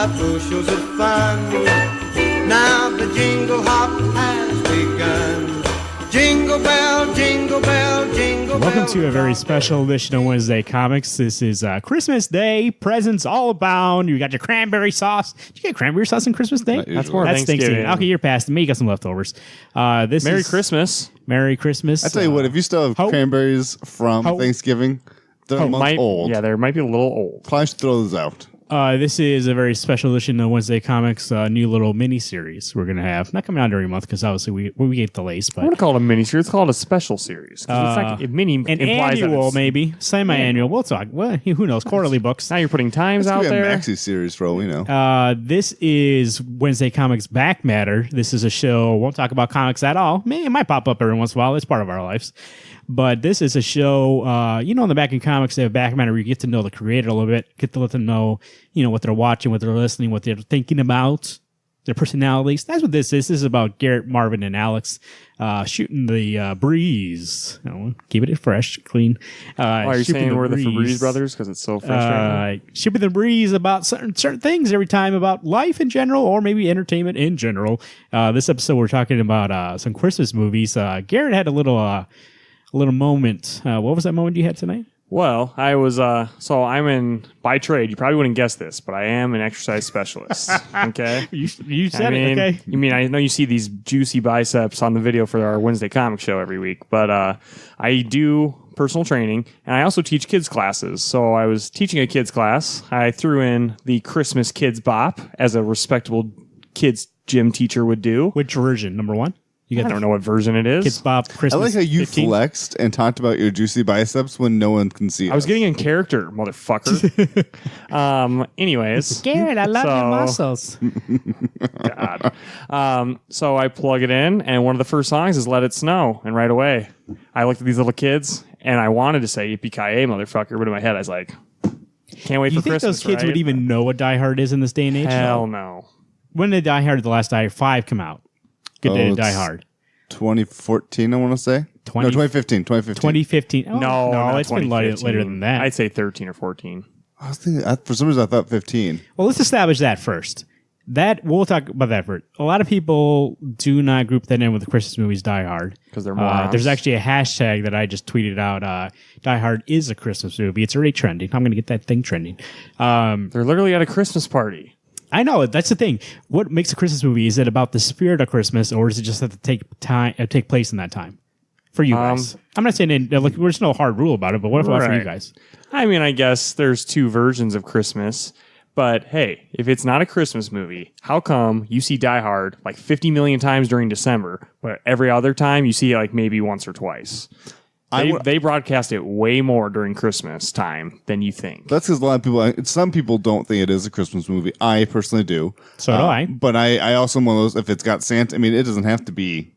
bushels of fun. Now the jingle hop has begun. Jingle bell, jingle bell, jingle bell. Welcome to a very special edition of Wednesday Comics. This is Christmas Day. Presents all abound. You got your cranberry sauce. Did you get cranberry sauce on Christmas Day? That's more Thanksgiving. Okay, you're past it. Maybe you got some leftovers. Merry Christmas. Merry Christmas. I tell you what, if you still have cranberries from Thanksgiving, they're a month old. Yeah, they might be a little old. Probably should throw those out. This is a very special edition of Wednesday Comics, new little mini-series we're going to have. Not coming out every month because obviously we get delays. But I want to call it a mini-series. It's called a special series. Mini an implies annual, that maybe. Semi-annual. We'll talk. Well, who knows? Quarterly books. now you're putting times This out could be there. a maxi series for all we know. This is Wednesday Comics Back Matter. This is a show, won't talk about comics at all. Maybe it might pop up every once in a while. It's part of our lives. But this is a show, in the back in comics, they have Back Matter where you get to know the creator a little bit, get to let them know, what they're watching, what they're listening, what they're thinking about, their personalities. That's what this is. This is about Garrett, Marvin, and Alex shooting the breeze. Keep it fresh, clean. Are you saying we're the Febreze brothers because it's so fresh right now? Shooting the breeze about certain things every time, about life in general or maybe entertainment in general. This episode, we're talking about some Christmas movies. Garrett had a little moment. What was that moment you had tonight? Well, I was, so I'm in, by trade, you probably wouldn't guess this, but I am an exercise specialist. Okay? You said it, okay? I know you see these juicy biceps on the video for our Wednesday comic show every week, but I do personal training, and I also teach kids classes. So I was teaching a kids class. I threw in the Christmas Kids Bop, as a respectable kids gym teacher would do. Which version? Number one? I don't know what version it is. Kids Bop Christmas. I like how you 15? flexed and talked about your juicy biceps when no one can see I was getting in character, motherfucker. Anyways. Garrett, I love your muscles. God. So I plug it in, and one of the first songs is Let It Snow. And right away, I looked at these little kids, and I wanted to say Yippee-ki-yay, motherfucker. But in my head, I was like, can't wait You for think Christmas, those kids right? would even know what Die Hard is in this day and age? Hell no. When did Die Hard, the last Die Hard 5 come out? Good Day to Die Hard. 2014, I want to say. 2015. 2015. Oh, No, it's been later than that. I'd say 13 or 14. I was thinking, for some reason, I thought 15. Well, let's establish that first. We'll talk about that first. A lot of people do not group that in with the Christmas movies Die Hard. Because they're morons. There's actually a hashtag that I just tweeted out. Die Hard is a Christmas movie. It's already trending. I'm going to get that thing trending. They're literally at a Christmas party. I know, that's the thing. What makes a Christmas movie? Is it about the spirit of Christmas, or is it just have to take place in that time? For you guys. I'm not saying there's no hard rule about it, but what about for you guys? I mean, I guess there's two versions of Christmas. But hey, if it's not a Christmas movie, how come you see Die Hard like 50 million times during December, but every other time you see it like maybe once or twice? They broadcast it way more during Christmas time than you think. That's because a lot of people, some people don't think it is a Christmas movie. I personally do. So do I. But I also am one of those, if it's got Santa, I mean, it doesn't have to be,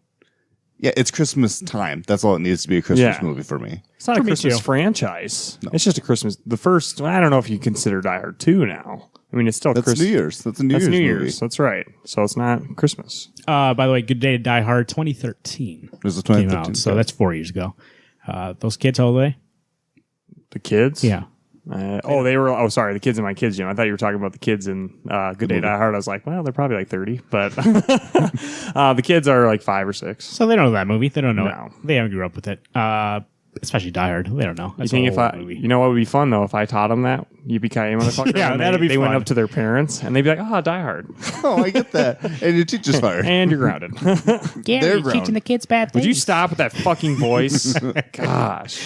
it's Christmas time. That's all it needs to be, a Christmas movie for me. It's not a Christmas franchise. No. It's just a Christmas. The first, I don't know if you consider Die Hard 2 now. I mean, it's still That's Christmas. New Year's. That's a New Year's movie. That's right. So it's not Christmas. By the way, Good Day to Die Hard 2013. It was 2013. So that's 4 years ago. Those kids, how old are they? The kids? Yeah. The kids in my kids' gym. I thought you were talking about the kids in Good Day Die Hard. I was like, well, they're probably like 30, but the kids are like 5 or 6. So they don't know that movie. They don't know No. it. They haven't grew up with it. Especially Die Hard. They don't know. You think you know what would be fun though if I taught them that Yippee-ki-yay, motherfucker? Yeah, that'd be They fun. went up to their parents and they'd be like, Die Hard. Oh, I get that. And your teacher's fired. And you're grounded. Gary, you're teaching the kids bad things. Would you stop with that fucking voice? Gosh.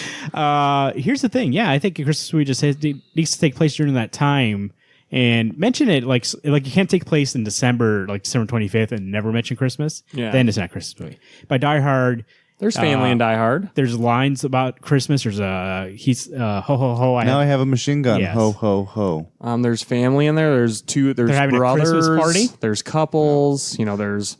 Here's the thing. Yeah, I think a Christmas movie just needs to take place during that time. And mention it like you can't take place in December, like December 25th, and never mention Christmas. Yeah. Then it's not a Christmas movie. By Die Hard, there's family in Die Hard. There's lines about Christmas. There's ho ho ho. I have a machine gun. Yes. Ho ho ho. There's family in there. There's having brothers. a Christmas party. There's couples. There's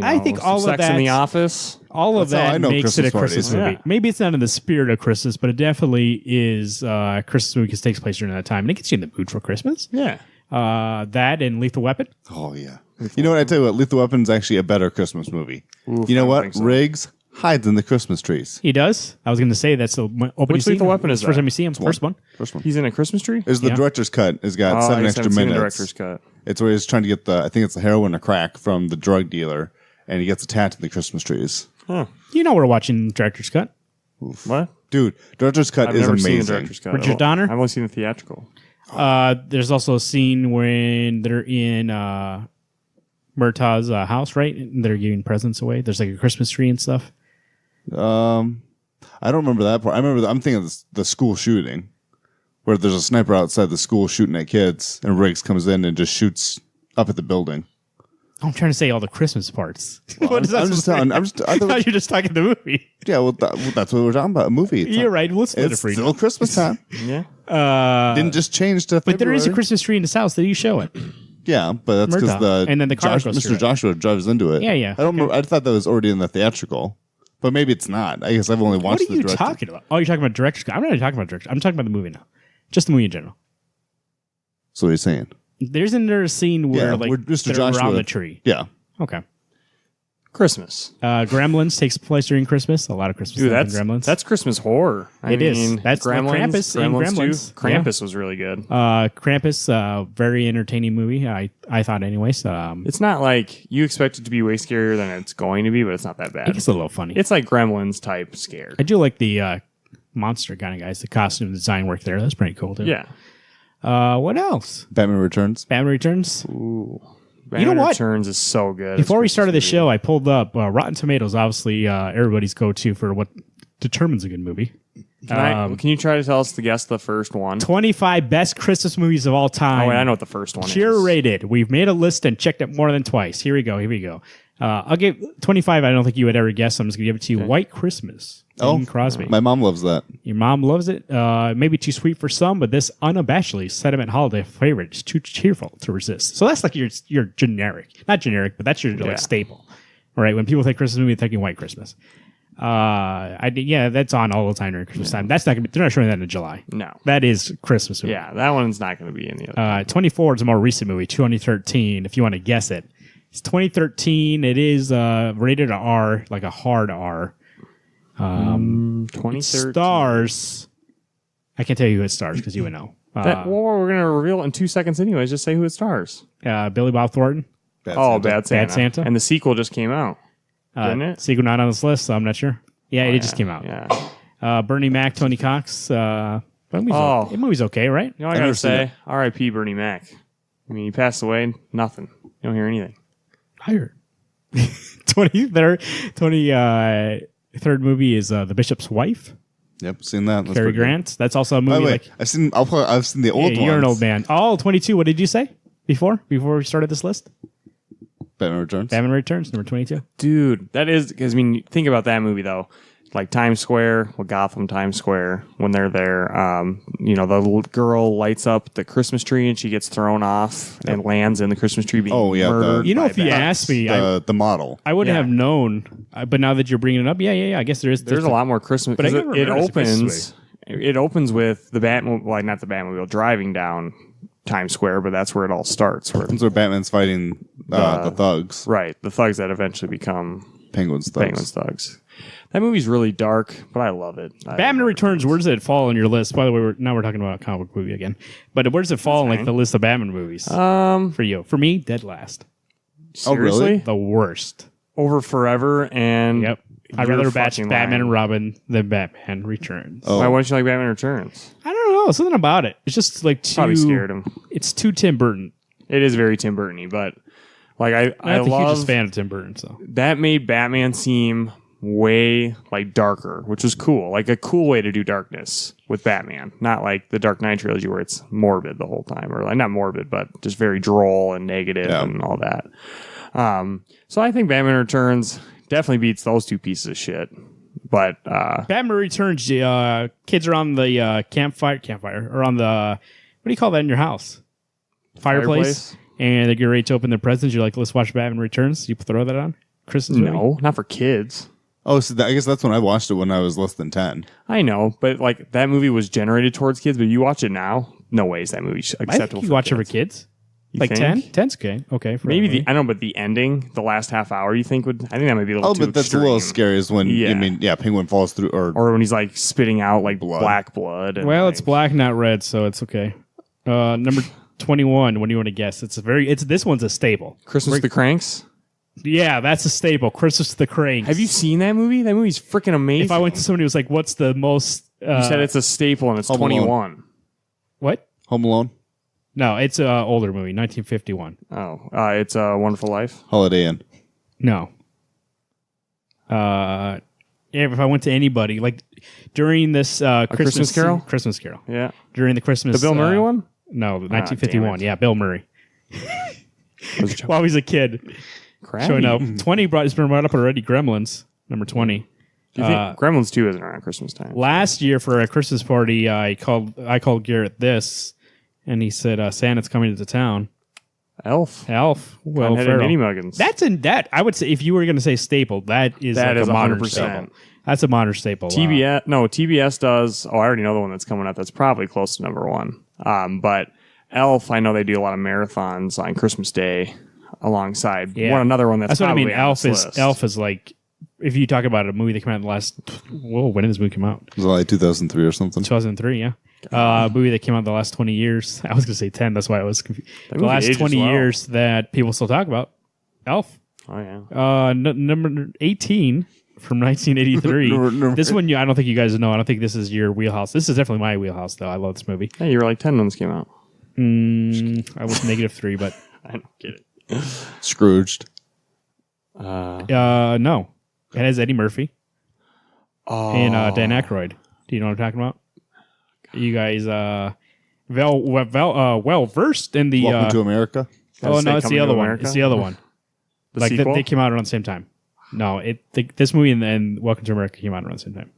I think all of sex that in the office. All of that makes it a Christmas movie. Yeah. Maybe it's not in the spirit of Christmas, but it definitely is a Christmas movie because it takes place during that time. And it gets you in the mood for Christmas. Yeah. That and Lethal Weapon. Oh, yeah. You know what? I tell you what, Lethal Weapon is actually a better Christmas movie. Oof, you know what? So. Riggs hides in the Christmas trees. He does. I was going to say that's the opening Which scene. Lethal Weapon is First that? time you see him. First one. First one. He's in a Christmas tree? There's the director's cut. It's got 7 extra minutes. The director's cut. It's where he's trying to get I think it's the heroin or crack from the drug dealer, and he gets attacked in the Christmas trees. Huh. You know we're watching director's cut. What? Dude, director's cut I've is never seen the amazing. director's cut. Richard Donner? I've only seen the theatrical. There's also a scene when they're in Murtaugh's house, right? And they're giving presents away. There's like a Christmas tree and stuff. I don't remember that part. I'm thinking of the school shooting, where there's a sniper outside the school shooting at kids, and Riggs comes in and just shoots up at the building. I'm trying to say all the Christmas parts. What is that? I'm just telling. I I thought, thought you're just talking the movie. yeah, well, that's what we're talking about. A movie. You're right. We'll split it It's for you. still Christmas time. Yeah. Didn't just change to. But there is a February. Christmas tree in his house. Did you show it? Yeah, but that's because Murtaugh. And then the car goes through Mr. it. Joshua drives into it. Yeah. I don't remember. I thought that was already in the theatrical, but maybe it's not. I guess I've only What watched are you the director. talking about? Oh, you're talking about director's cut. I'm not even talking about director's. I'm talking about the movie now. Just the movie in general. So what are you saying? Isn't there a scene where Yeah, like where Mr. they're Joshua- around the tree? Yeah. Okay. Christmas. Gremlins takes place during Christmas. A lot of Christmas Dude, stuff in Gremlins. that's Christmas horror. It is. That's like Krampus in Gremlins. Too. Krampus was really good. Krampus, very entertaining movie. I thought, anyways. It's not like you expect it to be way scarier than it's going to be, but it's not that bad. It's a little funny. It's like Gremlins type scared. I do like the monster kind of guys. The costume design work there. That's pretty cool too. Yeah. What else? Batman Returns. Batman Returns. Ooh. You know what? Returns is so good. Before we It's started the Christmas show, I pulled up Rotten Tomatoes. Obviously, everybody's go-to for what determines a good movie. movie. Can you try to tell us to guess the first one? 25 best Christmas movies of all time. Oh, wait, I know what the first one is. Curated. We've made a list and checked it more than twice. Here we go. I'll give 25. I don't think you would ever guess. I'm just going to give it to you. White Christmas. Bing Crosby. My mom loves that. Your mom loves it. Maybe too sweet for some, but this unabashedly sentiment holiday favorite is too cheerful to resist. So that's like your generic. Not generic, but that's your like staple. All right. When people think Christmas movie, they're thinking White Christmas. That's on all the time during Christmas time. That's not gonna be. They're not showing that in July. No. That is Christmas movie. Yeah, that one's not going to be in the other. 24 is a more recent movie, 2013. If you want to guess it, it's 2013. It is rated R, like a hard R. 2013. Stars. I can't tell you who it stars because you would know. Well, we're going to reveal it in 2 seconds anyways. Just say who it stars. Billy Bob Thornton. Bad Oh, Santa. Bad Santa. Bad Santa? And the sequel just came out. Didn't it? Sequel not on this list, so I'm not sure. Yeah, it just came out. Yeah. Bernie Mac, Tony Cox. The movie's okay, right? You know what I I've got to never seen say? R.I.P. Bernie Mac. I mean, he passed away. Nothing. You don't hear anything. I heard. 23rd movie is The Bishop's Wife. Yep, seen that. That's Cary pretty good. Grant. That's also a By movie. the way, Like, I've seen the old ones. you're an old man. Oh, 22. What did you say before we started this list? Batman Returns. Batman Returns, number 22. Dude, that is, because I mean, think about that movie though. Like Times Square, Gotham Times Square, when they're there, the little girl lights up the Christmas tree and she gets thrown off and lands in the Christmas tree being murdered. You know, by if you bats. asked me, the model. I wouldn't Yeah. have known. But now that you're bringing it up, yeah. I guess there's There's a lot more Christmas. But I 'cause never it heard of opens. It opens with the Batmobile, like not the Batmobile, driving down Times Square, but that's where it all starts. That's where Batman's fighting the thugs. Right, the thugs that eventually become Penguin's thugs. Penguin's thugs. That movie's really dark, but I love it. Batman Returns. Where does it fall on your list? By the way, we're talking about a comic book movie again. But where does it fall in like the list of Batman movies for you? For me, dead last. Seriously? really? The worst. Over Forever and Yep. I'd You're rather batch fucking Batman lying. and Robin than Batman Returns. Oh. Why don't you like Batman Returns? I don't know. Something about it. It's just like too. Probably scared him. It's too Tim Burton. It is very Tim Burton-y, but like I I'm not the love hugest fan of Tim Burton. So that made Batman seem way like darker, which was cool. Like a cool way to do darkness with Batman, not like the Dark Knight trilogy where it's morbid the whole time, or like not morbid, but just very droll and negative and all that. So I think Batman Returns definitely beats those two pieces of shit. But Batman Returns. Kids are on the campfire, or on the what do you call that in your house? Fireplace. And they get ready to open their presents. You're like, let's watch Batman Returns. You throw that on Christmas movie? No, not for kids. Oh, so I guess that's when I watched it when I was less than 10. I know, but like that movie was generated towards kids. But you watch it now, no way is that movie I acceptable. think you watch it for kids. kids. You Like think? 10? 10's okay. Okay. For Maybe that I don't know, but the ending, the last half hour, you think would? I think that might be a little Oh, too but that's extreme. a little scary is when, Yeah. Penguin falls through, Or when he's like spitting out like Blood. black blood. And Well, like, it's black, not red, so it's okay. Number 21. What do you want to guess? This one's a staple. Christmas with the Cranks. Yeah, that's a staple. Christmas with the Cranks. Have you seen that movie? That movie's freaking amazing. If I went to somebody who was like, what's the most... you said it's a staple and it's Home 21. What? Home Alone, No, it's an older movie, 1951. Oh, it's a Wonderful Life. Holiday Inn. No. If I went to anybody, like during this Christmas Carol? Christmas Carol. Yeah. During the Christmas... The Bill Murray one? No, damn 1951. it. Yeah, Bill Murray. While he's a kid. Crabby. Showing up. 20 has been brought up already. Gremlins, number 20. Do you think Gremlins 2 isn't around Christmas time? Last year for a Christmas party, I called Garrett this, and he said Santa's coming to town. Elf. Well, Redheaded Mini Muggins. That's in that. I would say if you were going to say staple, that is That like is a modern 100%. staple. That's a modern staple. TBS does. Oh, I already know the one that's coming up. That's probably close to number one. But Elf, I know they do a lot of marathons on Christmas Day alongside another one that's what I probably mean. on this list. Elf is like, if you talk about a movie that came out in the last, when did this movie come out? Was it like 2003 or something? 2003, yeah. A movie that came out in the last 20 years. I was going to say 10. That's why I was confused. The last 20 years that people still talk about. Elf. Oh, yeah. Number 18 from 1983. This one, I don't think you guys know. I don't think this is your wheelhouse. This is definitely my wheelhouse, though. I love this movie. Hey, you were like 10 when this came out. I was -3, but I don't get it. Scrooged. no. It has Eddie Murphy and Dan Aykroyd. Do you know what I'm talking about? You guys well versed in the Welcome to America. Oh no, it's the other one. It's the other one. The sequel? They came out around the same time. No, this movie and Welcome to America came out around the same time.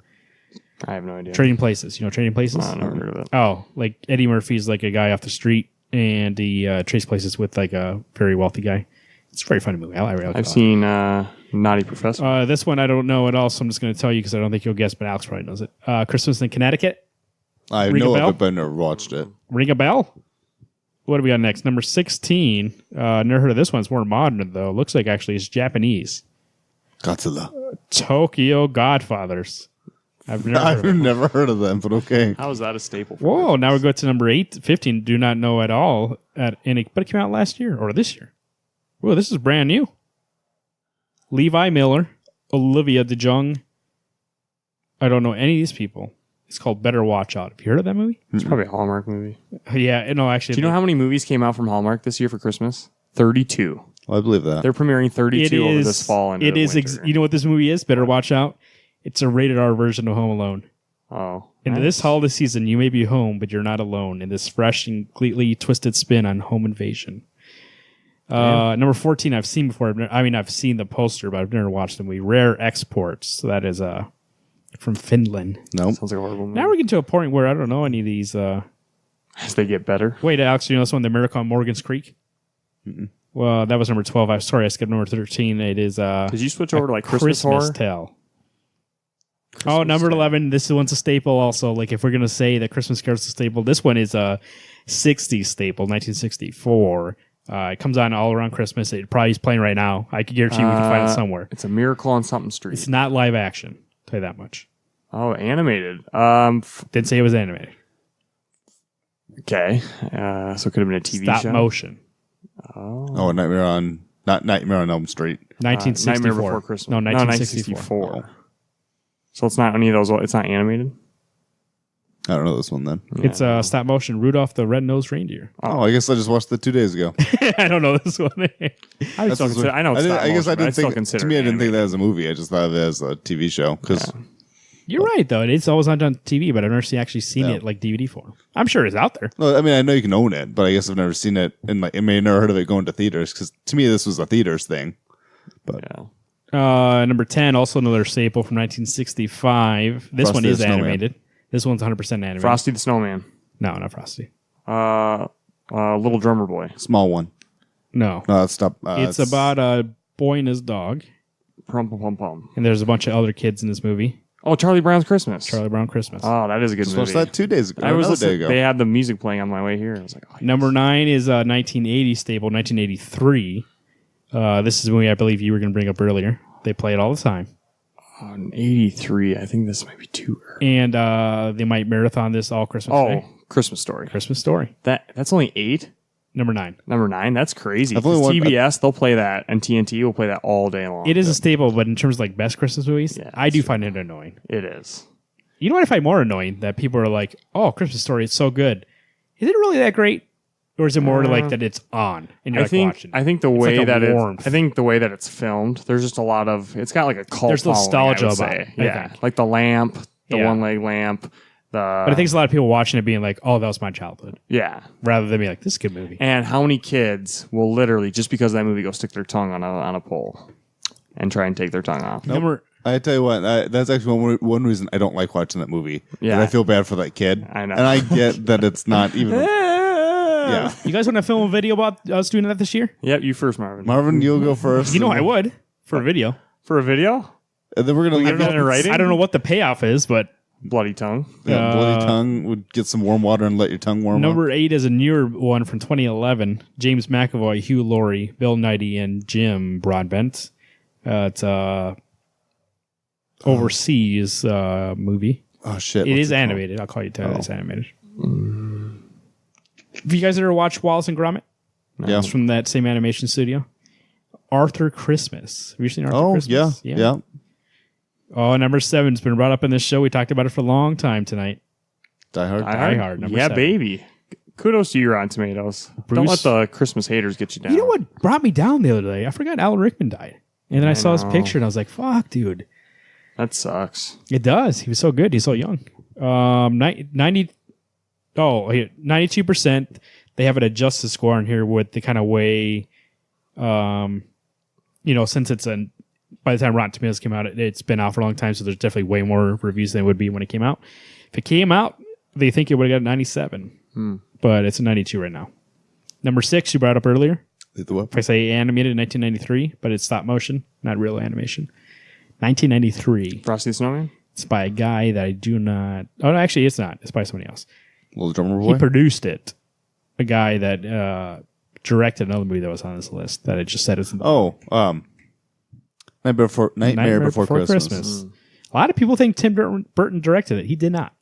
I have no idea. Trading Places. You know Trading Places? I never heard of it. Oh, like Eddie Murphy's like a guy off the street and he trades places with like a very wealthy guy. It's a very funny movie. I've seen Naughty Professor. This one I don't know at all, so I'm just going to tell you because I don't think you'll guess, but Alex probably knows it. Christmas in Connecticut. I Ring a know bell? of it, but I never watched it. Ring a bell? What do we got next? Number 16. Never heard of this one. It's more modern, though. Looks like actually it's Japanese. Godzilla. Tokyo Godfathers. I've never heard of them, but okay. How is that a staple? Whoa, now we go to number 15. Do not know at all. But it came out last year or this year. Whoa, this is brand new. Levi Miller, Olivia DeJonge. I don't know any of these people. It's called Better Watch Out. Have you heard of that movie? It's probably a Hallmark movie. Yeah, no, actually. Do you know how many movies came out from Hallmark this year for Christmas? 32. Well, I believe that. They're premiering 32 over this fall and winter. You know what this movie is? Better Watch Out. It's a rated R version of Home Alone. Oh. In this holiday season, you may be home, but you're not alone in this fresh and completely twisted spin on home invasion. Number 14, I've seen before. I've seen the poster, but I've never watched the movie. Rare Exports. So that is from Finland. Nope. Sounds like a horrible movie. Now we're getting to a point where I don't know any of these. As they get better. Wait, Alex, you know this one, The Miracle on Morgan's Creek? Mm-mm. Well, that was number 12. I'm sorry, I skipped number 13. It is Did you switch over to like Christmas horror? Tale. Number 11. This one's a staple also. Like if we're going to say that Christmas Carol's a staple, this one is a 60s staple, 1964. It comes on all around Christmas. It probably is playing right now. I can guarantee we can find it somewhere. It's A Miracle on something street. It's not live action. I'll tell you that much. Oh, animated. Didn't say it was animated. Okay. So it could have been a TV Stop show. motion. Oh, Nightmare on Elm Street. 1964. Nightmare Before Christmas. No, 1964. So it's not any of those. It's not animated. I don't know this one then. It's stop motion. Rudolph the Red-Nosed Reindeer. Oh, I guess I just watched it 2 days ago. I don't know this one. I still consider. I know. It's I guess I didn't think. consider To me, I didn't think animated. that was a movie. I just thought of it as a TV show. Because You're right, though. It's always on TV, but I've never actually seen Yeah. it like DVD form. I'm sure it's out there. I mean, I know you can own it, but I guess I've never seen it. And I may have never heard of it going to theaters. Because to me, this was a theaters thing. But Number 10, also another staple from 1965. This Frosty one the is Snowman. animated. This one's 100% animated. Frosty the Snowman. No, not Frosty. Little Drummer Boy. small one. No. No, stop. It's about a boy and his dog, Pum Pum Pum Pum. and there's a bunch of other kids in this movie. Oh, Charlie Brown's Christmas. Charlie Brown Christmas. Oh, that is a good Just movie. watched that 2 days ago. I was another day listening. ago. They had the music playing on my way here. I was like, oh, yes. Number 9 is 1980 staple, 1983. This is a movie I believe you were going to bring up earlier. They play it all the time. On 83. I think this might be too early. And they might marathon this all Christmas Day. Christmas Story. Christmas Story. That's only 8? Number 9. Number 9. That's crazy. I've only 'Cause one- TBS, they'll play that, and TNT will play that all day long. It is a staple, but in terms of like best Christmas movies, Yeah, I do find it annoying. It is. You know what I find more annoying? That people are like, "Oh, Christmas Story, it's so good." Is it really that great, or is it more like that it's on and you're watching? I think the It's way like a that warmth. I think the way that it's filmed, there's just a lot of. It's got like a cult. There's following, nostalgia I would about say. it, I Yeah, think. like the lamp, the Yeah. one-leg lamp. But I think there's a lot of people watching it being like, "Oh, that was my childhood," Yeah. rather than being like, "This is a good movie." And how many kids will literally just because of that movie go stick their tongue on a pole and try and take their tongue off? Number I tell you what, that's actually one reason I don't like watching that movie. Yeah. Yeah, I feel bad for that kid. I know. and I get that it's not even. Yeah, You guys want to film a video about us doing that this year? Yep, you first, Marvin. Marvin, you'll go first. You know I would for a video. For a video? And then we're gonna leave that in writing? I don't know what the payoff is, but Bloody tongue. Yeah, bloody tongue would get some warm water and let your tongue warm up. number 8 is a newer one from 2011. James McAvoy, Hugh Laurie, Bill Nighy, and Jim Broadbent. It's a overseas movie. Oh shit! It what's is called? animated. I'll call you tell it's animated. Have you guys ever watched Wallace and Gromit? Yeah. It's from that same animation studio. Arthur Christmas. Have you seen Arthur Oh Christmas? yeah. Oh, number 7 has been brought up in this show. We talked about it for a long time tonight. Die Hard. Die Hard, number Yeah, 7. baby. Kudos to you, Rotten Tomatoes. Don't let Bruce- the Christmas haters get you down. You know what brought me down the other day? I forgot Alan Rickman died. And then I saw his know. picture and I was like, fuck, dude. That sucks. It does. He was so good. He's so young. 92%. They have an adjusted score in here with the kind of way, since it's by the time Rotten Tomatoes came out, it's been out for a long time. So there's definitely way more reviews than it would be when it came out. If it came out, they think it would have got 97, but it's a 92 right now. Number 6, you brought up earlier. Hit the weapon. If I say animated in 1993, but it's stop motion, not real animation. 1993. Frosty the Snowman? It's by a guy that I do not. Oh, no, actually, it's not. It's by somebody else. Little drummer He boy. produced it. A guy that directed another movie that was on this list that I just said is. Nightmare Before Christmas. A lot of people think Tim Burton directed it. He did not.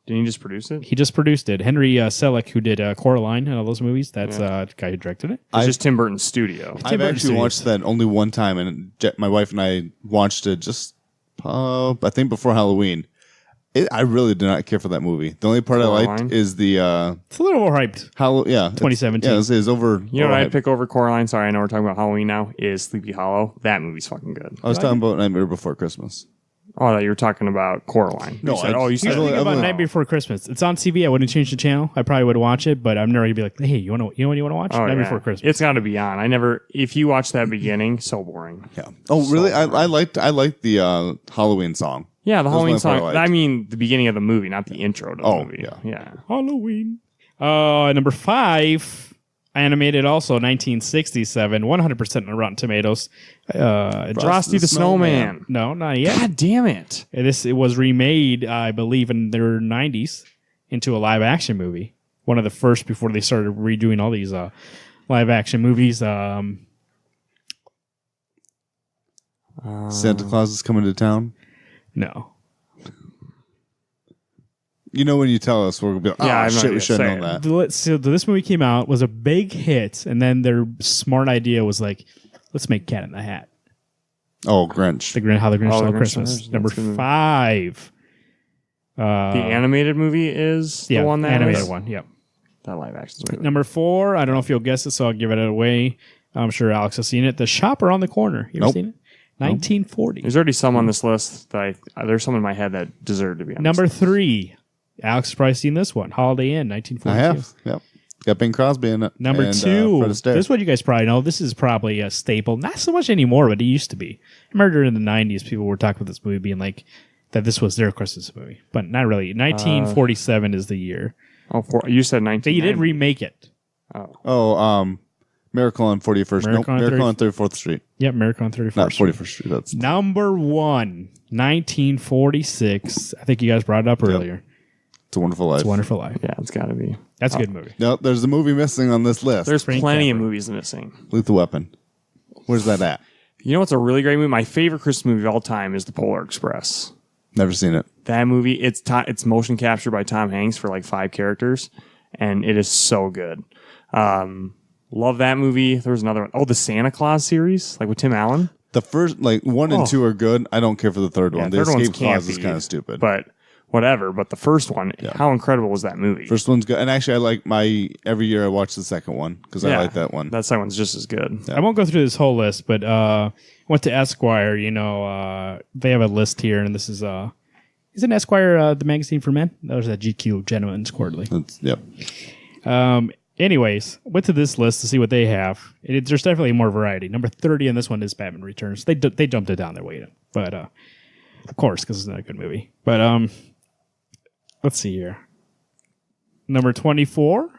Didn't you just produce it? He just produced it. Henry Selick, who did Coraline and all those movies, that's the guy who directed it. It's just Tim Burton's studio. I've Burton actually Studios. watched that only one time, and my wife and I watched it just, I think before Halloween. I really did not care for that movie. The only part I Coraline? liked is the It's a little more hyped. 2017. Yeah, it's over. You know what I'd overhyped. pick over Coraline? Sorry, I know we're talking about Halloween now. Is Sleepy Hollow. That movie's fucking good. I was talking about Nightmare Before Christmas. Oh, I thought you were talking about Coraline. No, you said, I- you Here's said the thing I've about only- Night Before Christmas. It's on TV. I wouldn't change the channel. I probably would watch it, but I'm never gonna be like, hey, you want to watch Oh, Night yeah. Before Christmas? It's got to be on. I never. If you watch that beginning, so boring. Yeah. Oh, really? I liked the Halloween song. Yeah, the That was Halloween one part I song. liked. I mean, the beginning of the movie, not the intro to the Oh, movie. Yeah. Halloween. Number 5, animated also 1967, 100% on Rotten Tomatoes. Frosty the Snowman. No, not yet. God damn it. It was remade, I believe, in their 90s into a live action movie. One of the first before they started redoing all these live action movies. Santa Claus is coming to town. No. You know when you tell us, we're gonna be like, Yeah, oh I'm not shit, we gonna should say have known that. So this movie came out, was a big hit, and then their smart idea was like, let's make Cat in the Hat. Oh, Grinch. How the Grinch Oh, Stole The Grinch Christmas. Stole- Number that's a good movie. 5. The animated movie is Yeah, the one that animated is? one. Yep. That live action movie. Number 4. I don't know if you'll guess it, so I'll give it away. I'm sure Alex has seen it. The Shop Around the Corner. You ever Nope. seen it? 1940. There's already some on this list that there's some in my head that deserve to be on. Number this list. 3. Alex has probably seen this one. Holiday Inn, 1942. I have. Yep. Got Bing Crosby in it. Number and, 2. Fred Astaire. This is what you guys probably know. This is probably a staple. Not so much anymore, but it used to be. I remember in the 90s, people were talking about this movie being like, that this was their Christmas movie. But not really. 1947 is the year. You said 19. They did remake it. Miracle on 41st. Miracle on Miracle on 34th Street. Yep, Miracle on 34th. Not Street. 41st Street. That's Number 1, 1946. I think you guys brought it up earlier. It's a Wonderful Life. It's a Wonderful Life. Yeah, it's got to be. That's a good movie. No, there's a movie missing on this list. There's Frank plenty Capra. of movies missing. Lethal Weapon. Where's that at? You know what's a really great movie? My favorite Christmas movie of all time is The Polar Express. Never seen it. That movie, it's motion captured by Tom Hanks for like 5 characters, and it is so good. Love that movie. There was another one. Oh, the Santa Claus series, like with Tim Allen. The first, like 1 and 2 are good. I don't care for the third one. The third one's escape clause is campy, kind of stupid. but whatever. But the first one, how incredible was that movie? First one's good. And actually, I like every year I watch the second one because I like that one. That second one's just as good. I won't go through this whole list, but went to Esquire. They have a list here, and this is isn't Esquire the magazine for men? That was a GQ Gentleman's Quarterly. Yep. Anyways, went to this list to see what they have. There's definitely more variety. Number 30 on this one is Batman Returns. They dumped it down their way, but of course, because it's not a good movie. But let's see here. Number 24,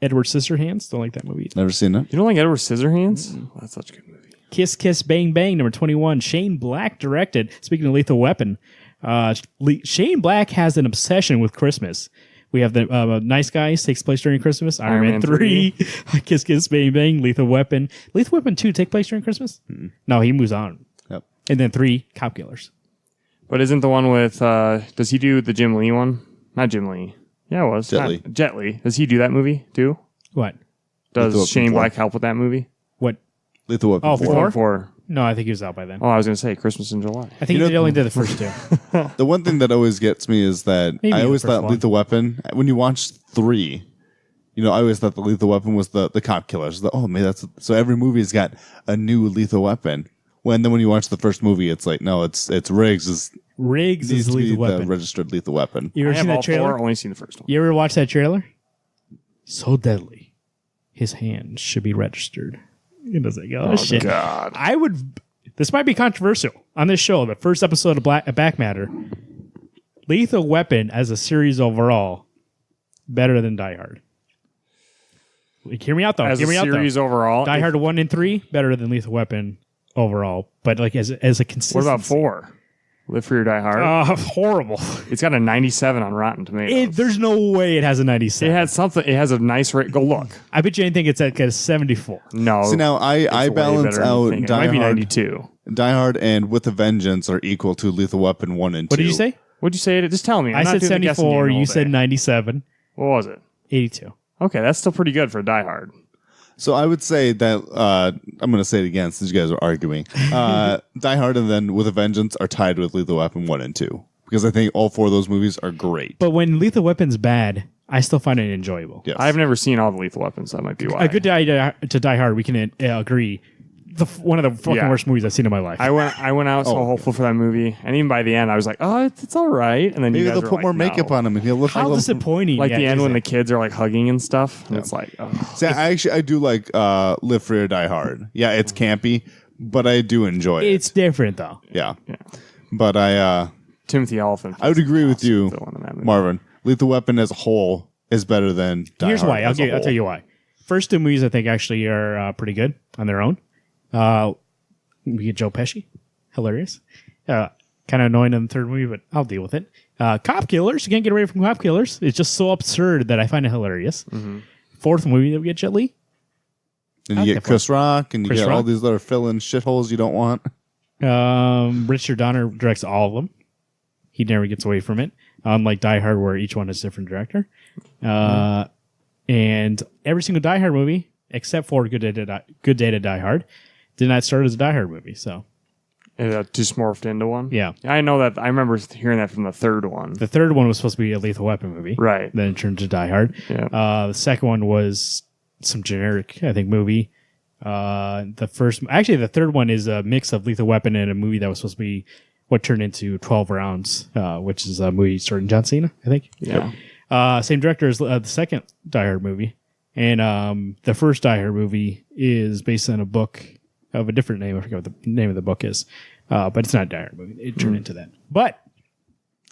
Edward Scissorhands. Don't like that movie. Never seen it. You don't like Edward Scissorhands? Oh, that's such a good movie. Kiss Kiss Bang Bang. Number 21, Shane Black directed. Speaking of Lethal Weapon, Shane Black has an obsession with Christmas. We have the Nice Guys, takes place during Christmas. Iron Man 3, Kiss Kiss Bang Bang, Lethal Weapon. Lethal Weapon 2 take place during Christmas? Mm-hmm. No, he moves on. Yep. And then 3, Cop Killers. But isn't the one with, does he do the Jim Lee one? Not Jim Lee. Yeah, it was. Jet Li. Jet Li. Does he do that movie too? What? Does Lethal Shane Weapon 4. Black help with that movie? What? Lethal Weapon Oh, 4. 4. No, I think he was out by then. Oh, I was going to say Christmas in July. I think they only did the first 2. The one thing that always gets me is that Maybe I always the first thought one. Lethal Weapon, when you watch 3, I always thought the Lethal Weapon was the cop killers. So every movie's got a new Lethal Weapon. Then when you watch the first movie, it's like, no, it's Riggs Riggs needs is to be Lethal the Weapon. registered Lethal Weapon. You I ever have seen all that trailer? 4, only seen the first one. You ever watch that trailer? So deadly. His hands should be registered. It was like, oh shit. God. This might be controversial on this show. The first episode of Back Matter, Lethal Weapon as a series overall, better than Die Hard. Like, hear me out though. As hear a me out series though. overall. Die Hard 1 and 3 better than Lethal Weapon overall, but like as a consistency. What about 4? Live Free or Die Hard? Horrible. It's got a 97 on Rotten Tomatoes. There's no way it has a 97. It had something. It has a nice rate. Go look. I bet you anything it's at a 74. No. See, now I it's way balance better than you out think. It Die might be Hard. 92. Die Hard and With a Vengeance are equal to Lethal Weapon 1 and 2. What did you say? What'd you say? Just tell me. I said 74. You said 97. What was it? 82. Okay, that's still pretty good for Die Hard. So I would say that I'm going to say it again since you guys are arguing. Die Hard and then With a Vengeance are tied with Lethal Weapon 1 and 2 because I think all 4 of those movies are great. But when Lethal Weapon's bad, I still find it enjoyable. Yes. I've never seen all the Lethal Weapons. That might be why. A good to Die Hard, we can agree. One of the fucking worst movies I've seen in my life. I went out so hopeful for that movie, and even by the end, I was like, "Oh, it's all right." And then Maybe you guys they'll were put like, more makeup no. on him and he'll look How disappointing. Like the end is when the it? kids are like hugging and stuff, and it's like, oh. See, I do like Live Free or Die Hard. Yeah, it's campy, but I do enjoy it. It's different, though. Yeah. But I Timothy Olyphant. would agree with you, villain in that movie. Marvin. Lethal Weapon as a whole is better than Die Here's Hard why. as a I'll whole. tell you why. First 2 movies, I think, actually are pretty good on their own. We get Joe Pesci. Hilarious. Kind of annoying in the 3rd movie, but I'll deal with it. Cop Killers. You can't get away from Cop Killers. It's just so absurd that I find it hilarious. 4th movie that we get Jet Li. And you get Chris Rock, and you Chris get all Rock. these other fill-in shitholes you don't want. Richard Donner directs all of them. He never gets away from it. Unlike Die Hard, where each one is a different director. And every single Die Hard movie, except for Good Day to Die Hard, did not start as a Die Hard movie. So It just morphed into one. yeah, I know that. I remember hearing that from the 3rd one. the 3rd one was supposed to be a Lethal Weapon movie, Right. Then it turned to Die Hard. Yeah. The 2nd one was some generic, I think, movie. The 3rd one is a mix of Lethal Weapon and a movie that was supposed to be what turned into 12 Rounds, which is a movie starring John Cena, I think. Yeah. Same director as the 2nd Die Hard movie. And the first Die Hard movie is based on a book of a different name. I forget what the name of the book is. But it's not a Die Hard movie. It turned into that. But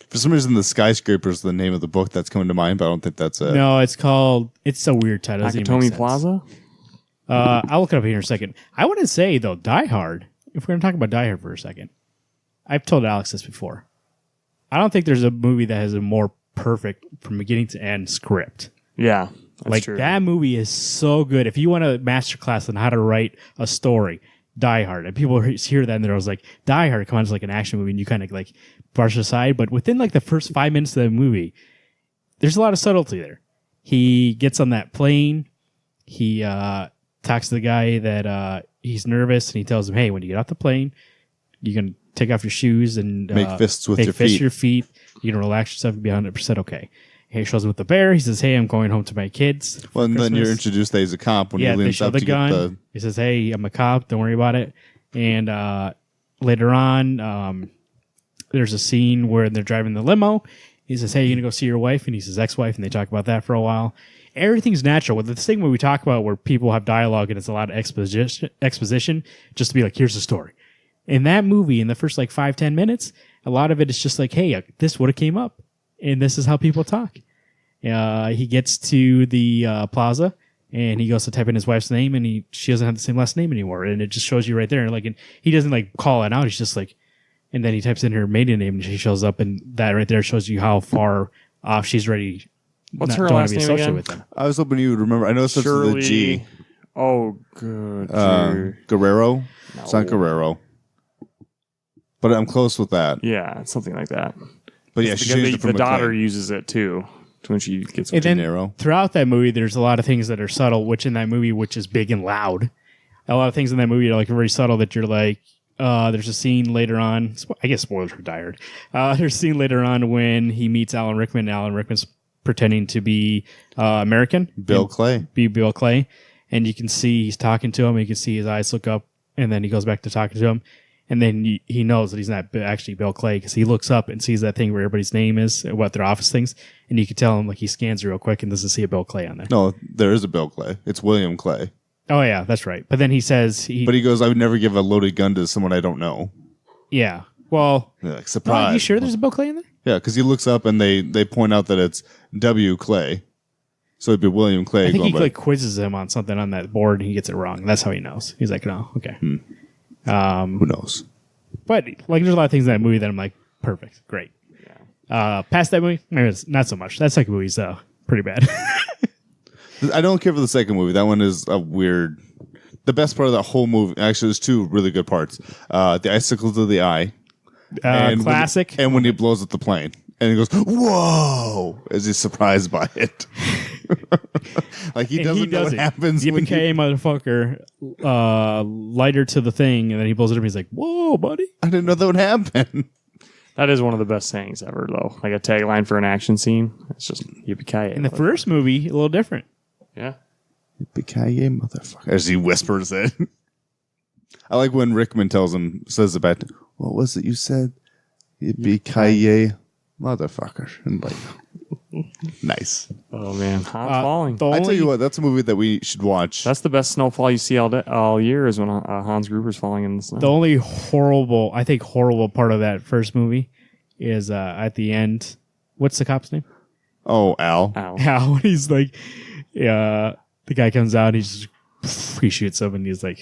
For some reason, The Skyscraper is the name of the book that's coming to mind, but I don't think that's it. no, it's a weird title. It doesn't even make Nakatomi sense. Plaza? I'll look it up here in a second. I want to say, though, Die Hard, if we're going to talk about Die Hard for a second, I've told Alex this before. I don't think there's a movie that has a more perfect, from beginning to end, script. Yeah. That's Like, true. that movie is so good. If you want a masterclass on how to write a story, Die Hard. And people hear that and they're always like, Die Hard comes like an action movie, and you kind of like brush aside. But within like the first 5 minutes of the movie, there's a lot of subtlety there. He gets on that plane. He talks to the guy that he's nervous, and he tells him, "Hey, when you get off the plane, you can take off your shoes and Make fists with make your fists feet. your feet. You can relax yourself and be 100% okay." He shows him with the bear. He says, "Hey, I'm going home to my kids." for Well, and then you're Christmas." introduced that he's a cop when Yeah, he they leans show up the to gun. get the. He says, "Hey, I'm a cop. Don't worry about it." And later on, there's a scene where they're driving the limo. He says, "Hey, you gonna go see your wife?" And he says, "Ex-wife," and they talk about that for a while. Everything's natural. With the thing where we talk about where people have dialogue and it's a lot of exposition, just to be like, "Here's the story." In that movie, in the first like 5-10 minutes, a lot of it is just like, "Hey, this would have came up, and this is how people talk." He gets to the plaza and he goes to type in his wife's name, and she doesn't have the same last name anymore, and it just shows you right there. Like, and he doesn't like call it out. He's just like, and then he types in her maiden name, and she shows up, and that right there shows you how far off she's ready. What's not- her don't wanna last be name associated again? with them. I was hoping you would remember. I know it starts with a Shirley. G. Oh, good. Guerrero. It's not No. Guerrero, but I'm close with that. Yeah, it's something like that. But yeah, she changed it the from daughter McLean. uses it too when she gets And then Gennaro. throughout that movie, there's a lot of things that are subtle, which in that movie, which is big and loud. A lot of things in that movie are like very subtle that you're like, there's a scene later on. I guess spoilers for Die Hard. There's a scene later on when he meets Alan Rickman. Alan Rickman's pretending to be American. Bill Clay. Be Bill Clay. And you can see he's talking to him. You can see his eyes look up, and then he goes back to talking to him. And then he knows that he's not actually Bill Clay because he looks up and sees that thing where everybody's name is, what their office things. And you can tell him, like, he scans real quick and doesn't see a Bill Clay on there. No, there is a Bill Clay. It's William Clay. Oh, yeah, that's right. But then he says, But he goes, "I would never give a loaded gun to someone I don't know." yeah, well, They're like, are surprise. you sure there's a Bill Clay in there? Yeah, because he looks up and they point out that it's W. Clay. So it'd be William Clay. I think going he by- like quizzes him on something on that board and he gets it wrong. That's how he knows. He's like, no, okay. Who knows? But like, there's a lot of things in that movie that I'm like, perfect, great. Past that movie, maybe it's not so much. That second movie's pretty bad. I don't care for the second movie. That one is a weird. The best part of that whole movie, actually, there's two really good parts. The icicle to the eye. Classic. And when he blows up the plane. And he goes, "Whoa!" as he's surprised by it. Like he And doesn't know what happens when you... Yippee motherfucker, lighter to the thing, and then he blows it up. He's like, "Whoa, buddy!" I didn't know that would happen. That is one of the best sayings ever, though. Like a tagline for an action scene. It's just yippee-ki-yay. In the first movie, a little different. Yeah. Yippee-ki-yay, motherfucker. As he whispers it. I like when Rickman says it back to, "What was it you said? Yippee-ki-yay, motherfucker." And like, nice. Oh man, Hans falling. The I tell only- you what, that's a movie that we should watch. That's the best snowfall you see all year is when Hans Gruber's falling in the snow. The only horrible part of that first movie is at the end. What's the cop's name? Oh, Al. Ow. How he's like, the guy comes out, he shoots him, and he's like,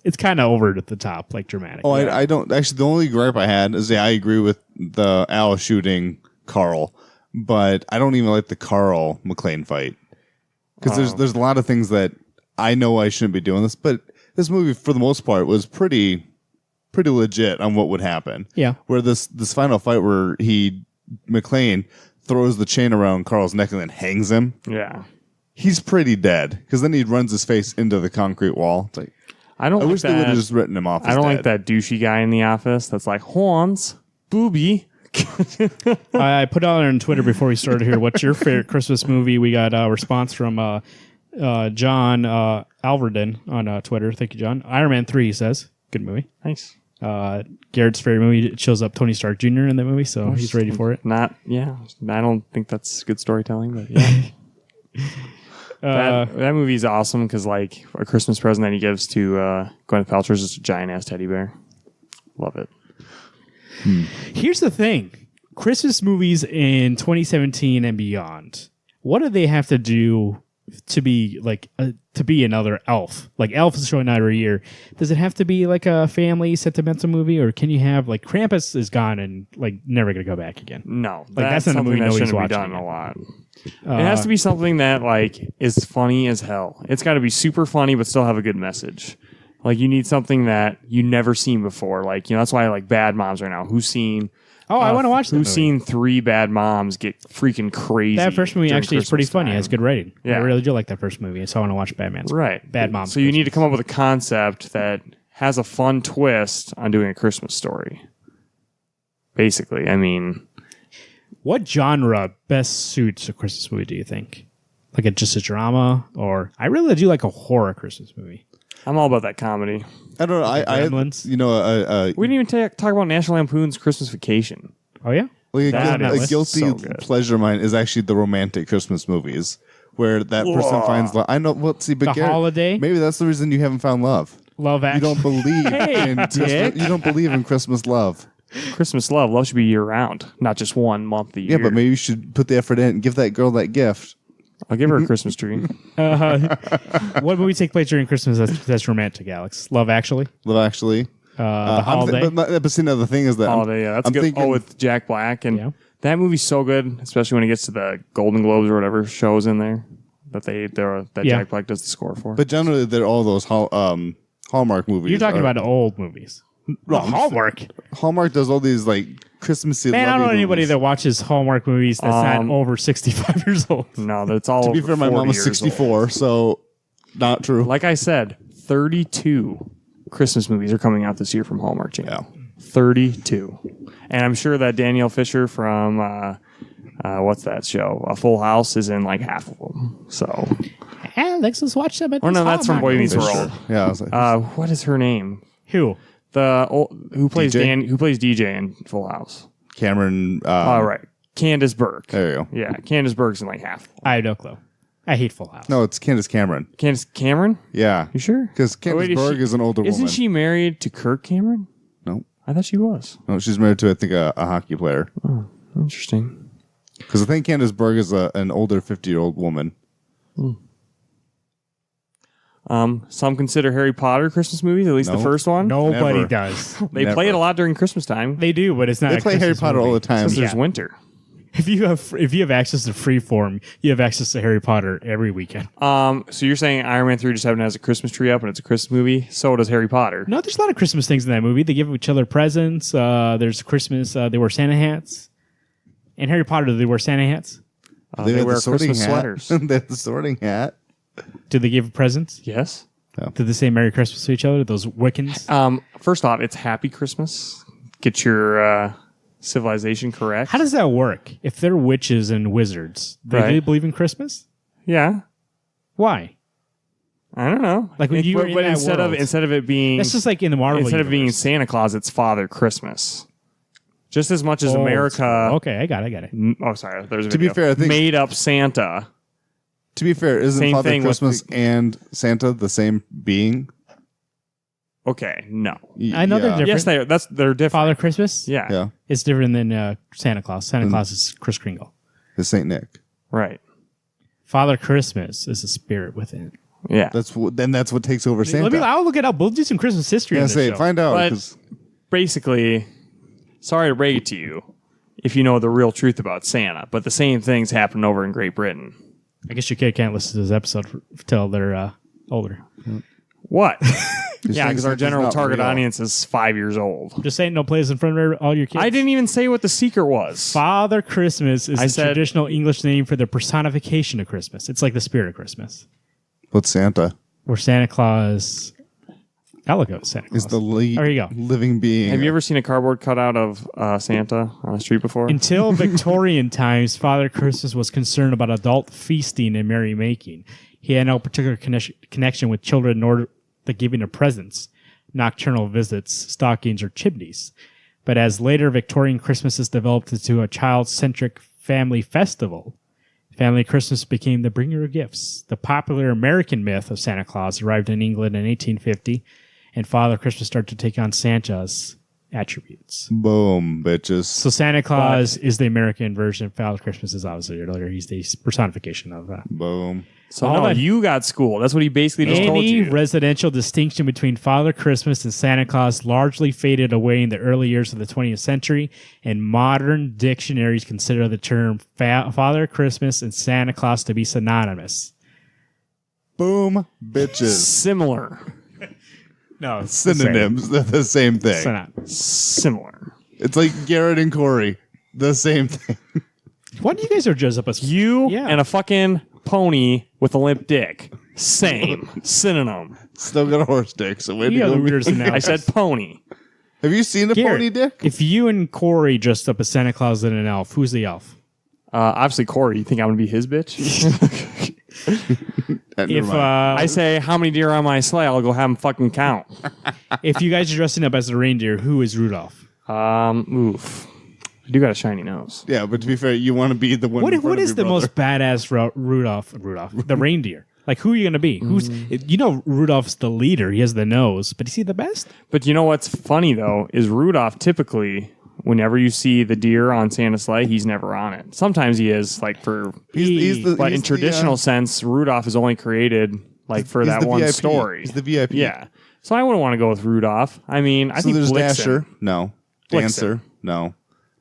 it's kind of over at the top, like dramatic. Oh, I don't actually. The only gripe I had is I agree with the Al shooting Carl, but I don't even like the Carl McLean fight because there's a lot of things that I know I shouldn't be doing this, but this movie for the most part was pretty legit on what would happen. Yeah. Where this final fight where McLean throws the chain around Carl's neck and then hangs him. Yeah. He's pretty dead because then he runs his face into the concrete wall. It's like, I don't I like wish they would that. have just written him off. I don't like that douchey guy in the office that's like, Hans, booby. I put out on Twitter before we started here, what's your favorite Christmas movie? We got a response from John Alverden on Twitter. Thank you, John. Iron Man 3, he says. Good movie. Nice. Garrett's favorite movie, it shows up Tony Stark Jr. in that movie, so he's ready for it. Yeah. I don't think that's good storytelling, but yeah. That movie's awesome because, like, a Christmas present that he gives to Gwyneth Paltrow is just a giant ass teddy bear. Love it. Here's the thing. Christmas movies in 2017 and beyond, what do they have to do to be like to be another Elf? Like Elf is showing out every year. Does it have to be like a family sentimental movie, or can you have like Krampus is gone and like never gonna go back again? No, Like, that's not a something movie that nobody's shouldn't be watching done again. a lot. It has to be something that like is funny as hell. It's got to be super funny, but still have a good message. Like you need something that you never seen before. Like that's why I like Bad Moms right now. Who's seen Oh, I want to watch that Who's movie. seen three bad moms get freaking crazy? That first movie during actually is pretty Christmas funny. time? It has good rating. Yeah. I really do like that first movie, so I want to watch Batman's. Right. Bad Moms. So you need to come up with a concept that has a fun twist on doing a Christmas story. Basically, I mean, What genre best suits a Christmas movie, do you think? Like just a drama? Or I really do like a horror Christmas movie. I'm all about that comedy. I don't know. Gremlins? We didn't even talk about National Lampoon's Christmas Vacation. Oh, yeah? like That a is guilty so good. pleasure of mine is actually the romantic Christmas movies where that person finds love. I know. Well, see, but The Garrett, Holiday? Maybe that's the reason you haven't found love. Love You Actually. don't believe in Christmas. dick. You don't believe in Christmas love. Christmas love should be year round, not just 1 month a year. Yeah, but maybe you should put the effort in and give that girl that gift. I'll give her a Christmas tree. What movie take place during Christmas that's romantic, Alex? Love Actually? Love Actually. The Holiday? But see, now the thing is that Holiday, yeah, that's I'm good. thinking, With Jack Black, and Yeah. that movie's so good, especially when it gets to the Golden Globes or whatever shows in there that Yeah. Jack Black does the score for. but generally they're all those Hallmark movies. You're talking are- about old movies. No, I'm just- Hallmark. Hallmark does all these like Christmassy. Man, I don't know lovey anybody movies. that watches Hallmark movies that's not over 65 years old. No, that's all. To be over fair, my 40 mom was years 64, so not true. old. Like I said, 32 Christmas movies are coming out this year from Hallmark Channel. Yeah. 32, and I'm sure that Danielle Fisher from what's that show? A Full House is in like half of them. So, Alex, let's watch them. or no, that's from Boy Meets World. Yeah, I was like, What is her name? Who? Who plays DJ? Who plays DJ in Full House? Cameron. All right, Candace Burke. There you go. Yeah, Candace Burke's in like half. I have no clue. I hate Full House. No, it's Candace Cameron. Candace Cameron? Yeah. You sure? Because Candace wait, Berg is an older Isn't woman. she married to Kirk Cameron? No. I thought she was. No, she's married to, I think, a hockey player. Interesting. Because I think Candace Berg is an older 50-year-old woman. Some consider Harry Potter Christmas movies, at least the No. first one. Nobody Never. does. They Never. play it a lot during Christmas time. They do, but it's not. They a play Harry Christmas Potter movie. all the time. Because there's Yeah. winter. If you have access to Freeform, you have access to Harry Potter every weekend. So you're saying Iron Man 3 just happened has a Christmas tree up and it's a Christmas movie? So does Harry Potter. No, there's a lot of Christmas things in that movie. They give each other presents. There's Christmas. They wear Santa hats. In Harry Potter, do they wear Santa hats? They have wear the sorting Christmas hat. sweaters. They have the sorting hat. Do they give presents? Yes. Do they say Merry Christmas to each other? Those Wiccans? First off, it's Happy Christmas. Get your civilization correct. How does that work? If they're witches and wizards, they Right. really believe in Christmas? Yeah. Why? I don't know. Like when you were in but that instead world. of it being That's just like in the Marvel instead of being universe. Santa Claus, it's Father Christmas. Just as much as Old America. school. Okay, I got it. Oh, sorry. There's a To be video. fair, I think- made up Santa. To be fair, isn't Same Father thing with Christmas and Santa the same being? Okay, no. I know they're different. Yes, they're different. Father Christmas? Yeah. Yeah. It's different than Santa Claus. Santa Claus is Kris Kringle. It's Saint Nick. Right. Father Christmas is a spirit within. Yeah. That's what takes over Santa. I'll look it up. We'll do some Christmas history. Yeah, on this say show. find out. But 'cause- basically, sorry to break it to you, if you know the real truth about Santa, but the same things happen over in Great Britain. I guess your kid can't listen to this episode till they're older. What? You're Yeah, saying because our Santa's general not target real. audience is 5 years old. Just saying, no plays in front of all your kids. I didn't even say what the secret was. Father Christmas is I the said- traditional English name for the personification of Christmas. It's like the spirit of Christmas. What's Santa? Or Santa Claus. I'll go with Santa Claus. Is the There you go. living being. Have you ever seen a cardboard cutout of Santa on the street before? Until Victorian times, Father Christmas was concerned about adult feasting and merrymaking. He had no particular connection with children nor the giving of presents, nocturnal visits, stockings, or chimneys. But as later Victorian Christmases developed into a child-centric family festival, family Christmas became the bringer of gifts. The popular American myth of Santa Claus arrived in England in 1850, and Father Christmas started to take on Santa's attributes. Boom, bitches. So Santa Claus is the American version. Father Christmas is obviously earlier. He's the personification of that. Boom. so all no, that- you got school. That's what he basically just told Any you. residential distinction between Father Christmas and Santa Claus largely faded away in the early years of the 20th century, and modern dictionaries consider the term Father Christmas and Santa Claus to be synonymous. Boom, bitches. Similar. No, Synonyms. They're the same thing. Similar. It's like Garrett and Corey, the same thing. Why do you guys are dressed up as You Yeah. and a fucking pony with a limp dick. Same. Synonym. Still got a horse dick. So way to You are the go. weirdest I analogy. said pony. Have you seen a Garrett, pony dick? If you and Corey dressed up as Santa Claus and an elf, who's the elf? Obviously, Corey. You think I'm going to be his bitch? If I say, how many deer on my sleigh? I'll go have them fucking count. if you guys are dressing up as a reindeer, who is Rudolph? Oof. I do got a shiny nose. yeah, but to be fair, you want to be the one. in front What of is your the brother. most badass Rudolph, the reindeer? Like, who are you going to be? Who's Rudolph's the leader. He has the nose, but is he the best? But you know what's funny, though, is Rudolph typically, whenever you see the deer on Santa's sleigh, he's never on it. Sometimes he is, like, for... But in traditional sense, Rudolph is only created, like, for that the one VIP. story. He's the VIP. Yeah. So I wouldn't want to go with Rudolph. I mean, I So think there's Blitzen. Dasher. No. Blitzen. Dancer. No.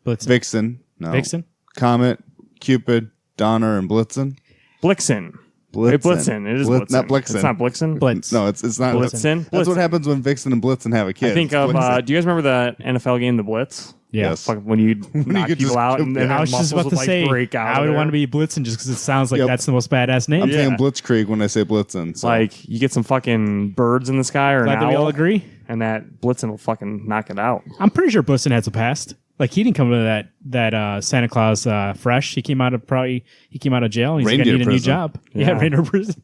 Blitzen. Vixen. No. Vixen? Comet. Cupid. Donner and Blitzen. Blitzen. Blitzen. Wait, Blitzen. It is Blitzen. Not Blitzen. It's not Blitzen. Blitz. No, it's not Blitzen. That's Blitzen. what happens when Vixen and Blitzen have a kid. I think It's of, Blitzen. do you guys remember the NFL game, The Blitz? Yeah. Yes. Fucking when you knock could people just out kill and them. then I was their just muscles about to would, like, say, break out I would of want to there. be Blitzen just because it sounds like Yep. that's the most badass name. I'm saying Yeah. Blitzkrieg when I say Blitzen. So. Like, you get some fucking birds in the sky or Glad an that we all owl, agree. and that Blitzen will fucking knock it out. I'm pretty sure Blitzen has a past. Like, he didn't come to that Santa Claus fresh. He came out of jail. And he's going to Reindeer need a new prison. job. Yeah, Yeah. reindeer prison.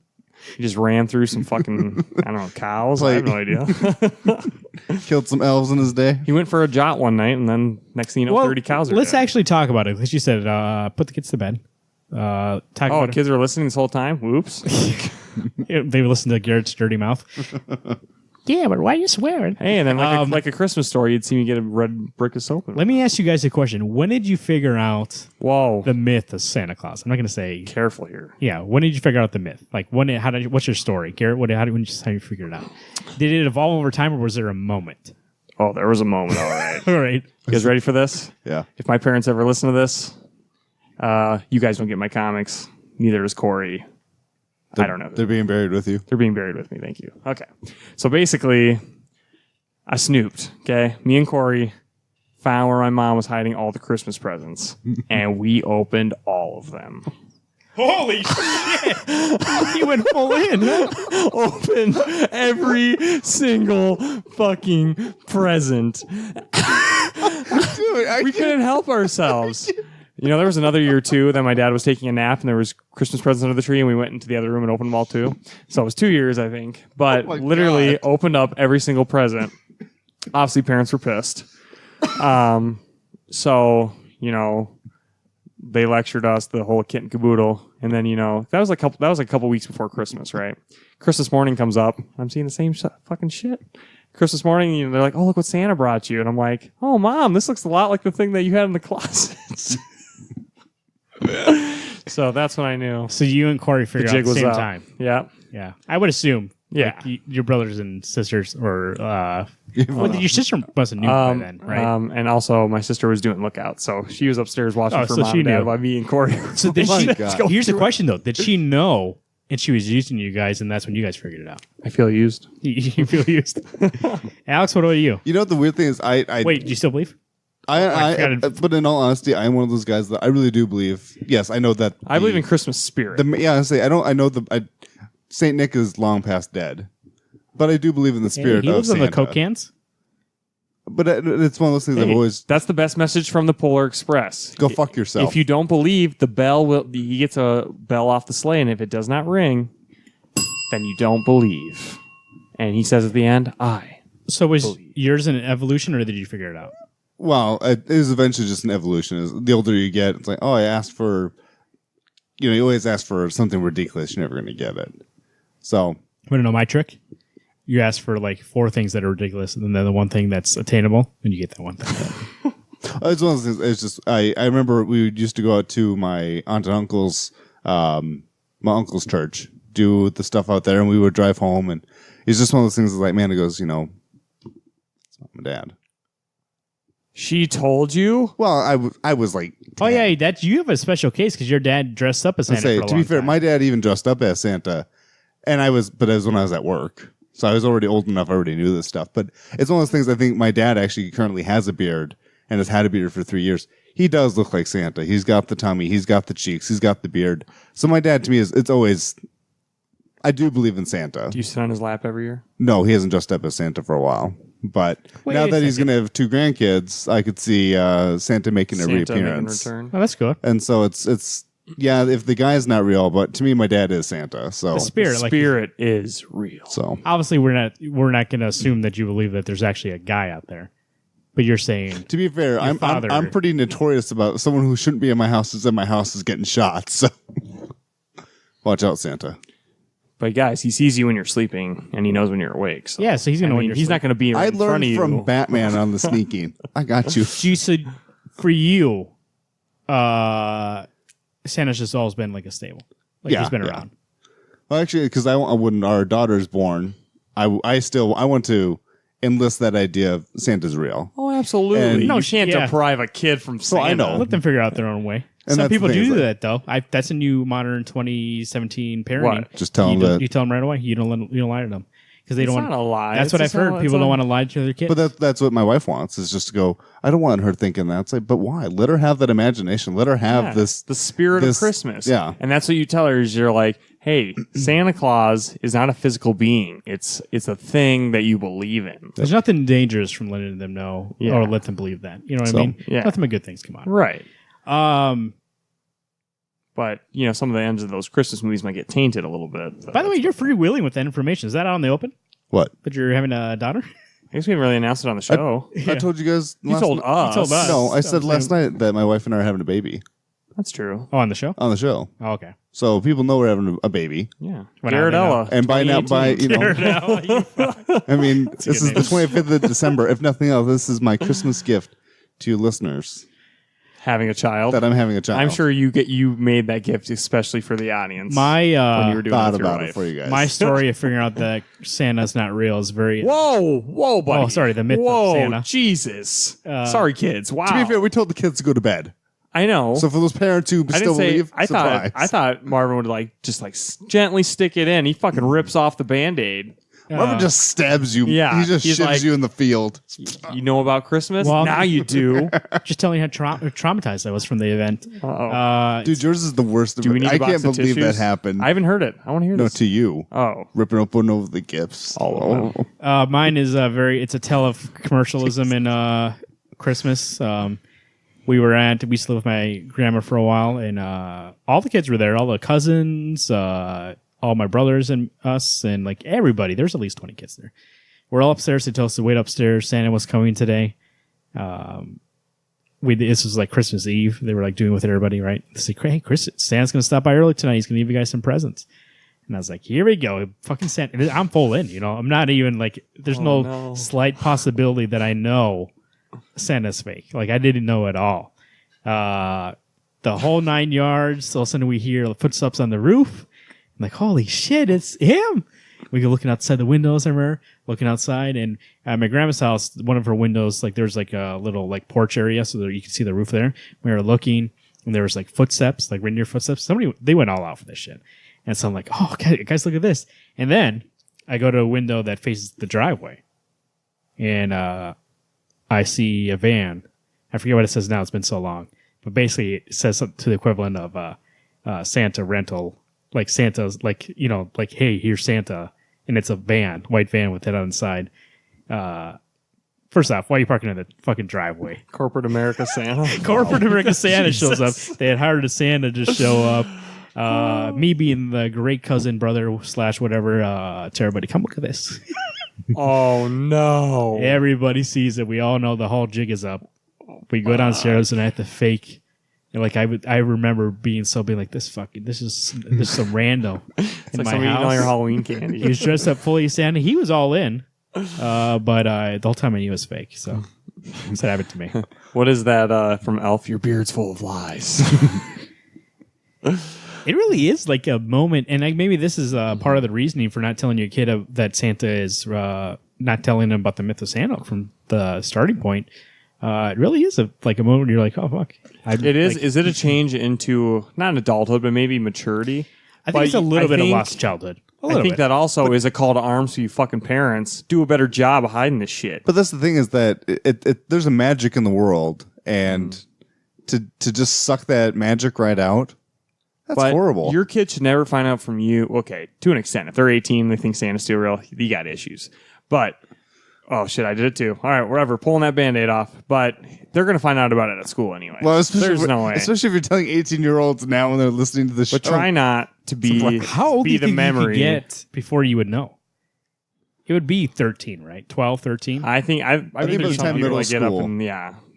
He just ran through some fucking, I don't know, cows. I have no idea. Killed some elves in his day. He went for a jot one night, and then next thing you know, 30 cows are let's dead. actually talk about it. Because you said, put the kids to bed. Talk Oh, about kids are listening this whole time? Whoops. it. They listen to Garrett's dirty mouth. Yeah, but why are you swearing? Hey, and then like a Christmas story, you'd see me get a red brick of soap. Let me ask you guys a question. When did you figure out Whoa. the myth of Santa Claus? I'm not going to say... Careful here. Yeah, when did you figure out the myth? Like, what's your story? Garrett, how you figure it out? Did it evolve over time, or was there a moment? Oh, there was a moment, all right. All right. You guys ready for this? Yeah. If my parents ever listen to this, you guys don't get my comics. Neither does Corey. I don't know. They're being buried with you. They're being buried with me. Thank you. Okay. So basically, I snooped. Okay. Me and Corey found where my mom was hiding all the Christmas presents, and we opened all of them. Holy shit! He went full in. Opened every single fucking present. We couldn't help ourselves. You know, there was another year too that my dad was taking a nap and there was Christmas presents under the tree, and we went into the other room and opened them all too. So it was 2 years, I think. But my literally God. opened up every single present. Obviously, parents were pissed. So, you know, they lectured us the whole kit and caboodle, and then, you know, that was a couple weeks before Christmas, right? Christmas morning comes up, I'm seeing the same fucking shit. Christmas morning, you know, they're like, "Oh, look what Santa brought you," and I'm like, "Oh, Mom, this looks a lot like the thing that you had in the closet." So that's when I knew So you and Corey the figured out jig at the was same up. time. Yeah, Yeah, I would assume. Yeah. like, your brothers and sisters, or well, your sister must have knew by then, right? And also, my sister was doing lookout, so she was upstairs watching Oh, for so Mom she and Dad knew. while me and Corey. So did my she? God. Here's the question though: did she know, and she was using you guys, and that's when you guys figured it out? I feel used. You feel used. Alex, what about you? You know what the weird thing is? I Wait, do you still believe? but in all honesty, I am one of those guys that I really do believe. Yes, I know that. I believe in Christmas spirit. Honestly, I know Saint Nick is long past dead, but I do believe in the spirit he of lives on Santa. the Coke cans. But it's one of those things I've Hey, always that's the best message from the Polar Express. go fuck yourself. If you don't believe, the bell will. He gets a bell off the sleigh, and if it does not ring, then you don't believe. And he says at the end, "I." So was yours an evolution, or did you figure it out? Well, it is eventually just an evolution. As the older you get, it's like, oh, I asked for, you always ask for something ridiculous. You're never going to get it. So, Want to know my trick? You ask for like 4 things that are ridiculous, and then the one thing that's attainable, and you get that one thing. it's one of those things. It's just, I remember we used to go out to my aunt and uncle's church, do the stuff out there, and we would drive home, and it's just one of those things that's like, man, it goes, it's not my dad. She told you. Well, I was like, Oh yeah, that you have a special case because your dad dressed up as Santa. say, for a to long be fair, time. my dad even dressed up as Santa, and but it was when I was at work, so I was already old enough. I already knew this stuff. But it's one of those things. I think my dad actually currently has a beard, and has had a beard for 3 years. He does look like Santa. He's got the tummy. He's got the cheeks. He's got the beard. So my dad, to me, it's always, I do believe in Santa. Do you sit on his lap every year? No, he hasn't dressed up as Santa for a while. But now that he's going to have 2 grandkids, I could see Santa making a reappearance. Return. Oh, that's good. And so it's yeah, if the guy's not real, but to me, my dad is Santa. So The spirit, like, Spirit is real. so obviously we're not going to assume that you believe that there's actually a guy out there, but you're saying to be fair, I'm pretty notorious about someone who shouldn't be in my house is in my house is getting shot. So watch out, Santa. But guys, he sees you when you're sleeping, and he knows when you're awake. So. yeah, so he's going to know when you're he's not going to be I right in front learned of you. from Batman on the sneaking. I got you. You said for you, Santa's just always been like a stable. Like Yeah, he's been yeah. around. Well, actually, because when our daughter's born, I want to enlist that idea of Santa's real. Oh, absolutely. And- You No, can't yeah. deprive a kid from Santa. I know. Let them figure out their own way. And Some that's the people thing, do is that though. That's a new modern 2017 parenting. What? Just tell them that. You tell them right away. You don't lie to them because they It's don't not want a lie. That's It's what I've just heard. how- People it's don't a- want to lie to their kids. But that's what my wife wants is just to go. I don't want her thinking that. It's like, but why? Let her have that imagination. Let her have Yeah, this. the spirit this- of Christmas. yeah. And that's what you tell her is you're like, hey, Santa Claus is not a physical being. It's a thing that you believe in. There's nothing dangerous from letting them know Yeah. or let them believe that. You know what So, I mean? yeah. Nothing but good things come out. Right. Um. But, some of the ends of those Christmas movies might get tainted a little bit. But By the way, you're freewheeling with that information. Is that out in the open? What? That you're having a daughter? I guess we haven't really announced it on the show. I told you guys. You told us. told us. No, I So said I'm last saying- night that my wife and I are having a baby That's true. Oh, on the show? on the show, Oh, okay. so people know we're having a baby. Yeah. When I don't Garrettella. And by now, 2018. I mean, this good is name. the 25th of December. If nothing else, this is my Christmas gift to you listeners Having a child. that I'm having a child. I'm sure you made that gift especially for the audience. My when you were doing thought it with your about it wife. for you guys. my story of figuring out that Santa's not real is very. Whoa, buddy. Oh, sorry, the myth of Whoa, Santa. Jesus. Sorry, kids. Wow. To be fair, we told the kids to go to bed. I know. So for those parents who I still didn't say. believe, surprise. I thought Marvin would just gently stick it in. He fucking rips off the Band-Aid. Marvin just stabs you. Yeah, he just he's shivs like- you in the field. You know about Christmas? Well- Now you do. Just telling you how traumatized I was from the event. Uh-oh. Dude, yours is the worst. Do we need a I box can't of believe that tissues? happened. I haven't heard it. I want to hear No, this. to you. Oh. Ripping open over the gifts. All of them. Mine is it's a tale of commercialism and Christmas. We used to live with my grandma for a while, and all the kids were there, all the cousins, all my brothers and us, and like everybody. There's at least 20 kids there. We're all upstairs. They told us to wait upstairs. Santa was coming today. This was like Christmas Eve. They were like doing it with everybody, right? They said, "Hey, Santa's gonna stop by early tonight. He's gonna give you guys some presents." And I was like, "Here we go, fucking Santa." I'm full in, I'm not even like. There's no slight possibility that I know Santa's fake. Like I didn't know at all. The whole 9 yards. All of a sudden we hear footsteps on the roof. I'm like, holy shit, it's him. We go looking outside the windows. I remember looking outside, and at my grandma's house, one of her windows, like there's like a little like porch area, so that you can see the roof there. We were looking, and there was like footsteps, like reindeer footsteps. They went all out for this shit. And so I'm like, oh, guys, look at this. And then I go to a window that faces the driveway, and I see a van. I forget what it says now. It's been so long. But basically, it says something to the equivalent of Santa rental. Like Santa's, like, like, hey, here's Santa. And it's a van, white van with it on the side. First off, why are you parking in the fucking driveway? Corporate America Santa. Corporate America Santa shows up. They had hired a Santa to show up. Me being the great cousin, brother, / whatever, to everybody, come look at this. Oh, no. Everybody sees it. We all know the whole jig is up. We go downstairs and I have to fake. And like I remember being like this is some rando It's in like my somebody eating all your house. Halloween candy. He was dressed up fully as Santa. He was all in, but the whole time I knew it was fake. So that happened to me. What is that from Elf? Your beard's full of lies. It really is like a moment, and maybe this is part of the reasoning for not telling your kid that Santa is not telling them about the myth of Santa from the starting point. It really is a moment where you're like, oh fuck. It is. Is it a change into not an adulthood, but maybe maturity? I think it's a little bit of lost childhood. I think that also is a call to arms for you fucking parents. Do a better job of hiding this shit. But that's the thing is that there's a magic in the world, and to just suck that magic right out, that's horrible. Your kid should never find out from you. Okay, to an extent. If they're 18, they think Santa's still real, you got issues. But, oh shit, I did it too. All right, whatever, pulling that Band-Aid off. But they're going to find out about it at school anyway. Well, there's no way. Especially if you're telling 18-year-olds now when they're listening to the show. But try not to be, how old be do you the think memory. you could get before you would know? It would be 13, right? 12, 13? I think by the time middle get up school. and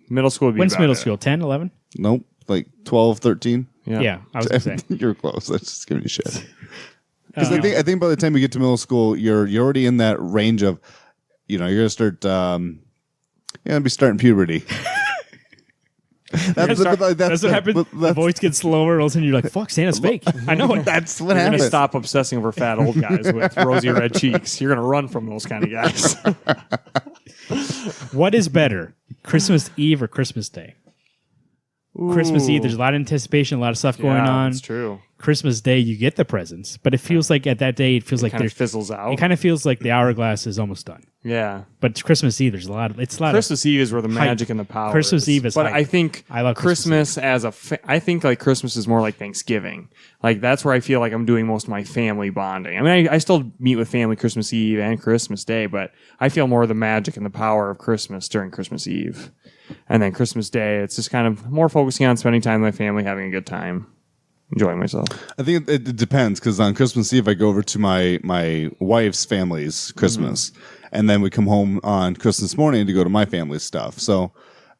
middle school would be When's about middle it. school? 10, 11? Nope, like 12, 13. Yeah, I was going to say. You're close. That's just giving you shit. Because I think by the time you get to middle school, you're already in that range of, you're going to start, you're going to be starting puberty. That's what happens. The voice gets slower. All of a sudden, you're like, "Fuck, Santa's fake." I know it. That's what You're going happens. to stop obsessing over fat old guys with rosy red cheeks. You're going to run from those kind of guys. What is better, Christmas Eve or Christmas Day? Christmas Eve, there's a lot of anticipation, a lot of stuff going on. That's true. Christmas Day, you get the presents, but it feels like at that day, it feels like Kind of there's fizzles out. It kind of feels like the hourglass is almost done. Yeah. But it's Christmas Eve, there's a lot of Christmas Eve is where the magic and the power Christmas Eve is But hype. I think I love Christmas as I think like Christmas is more like Thanksgiving. Like that's where I feel like I'm doing most of my family bonding. I mean, I still meet with family Christmas Eve and Christmas Day, but I feel more of the magic and the power of Christmas during Christmas Eve. And then Christmas Day, it's just kind of more focusing on spending time with my family, having a good time, enjoying myself. I think it depends, because on Christmas Eve I go over to my wife's family's Christmas, and then we come home on Christmas morning to go to my family's stuff. So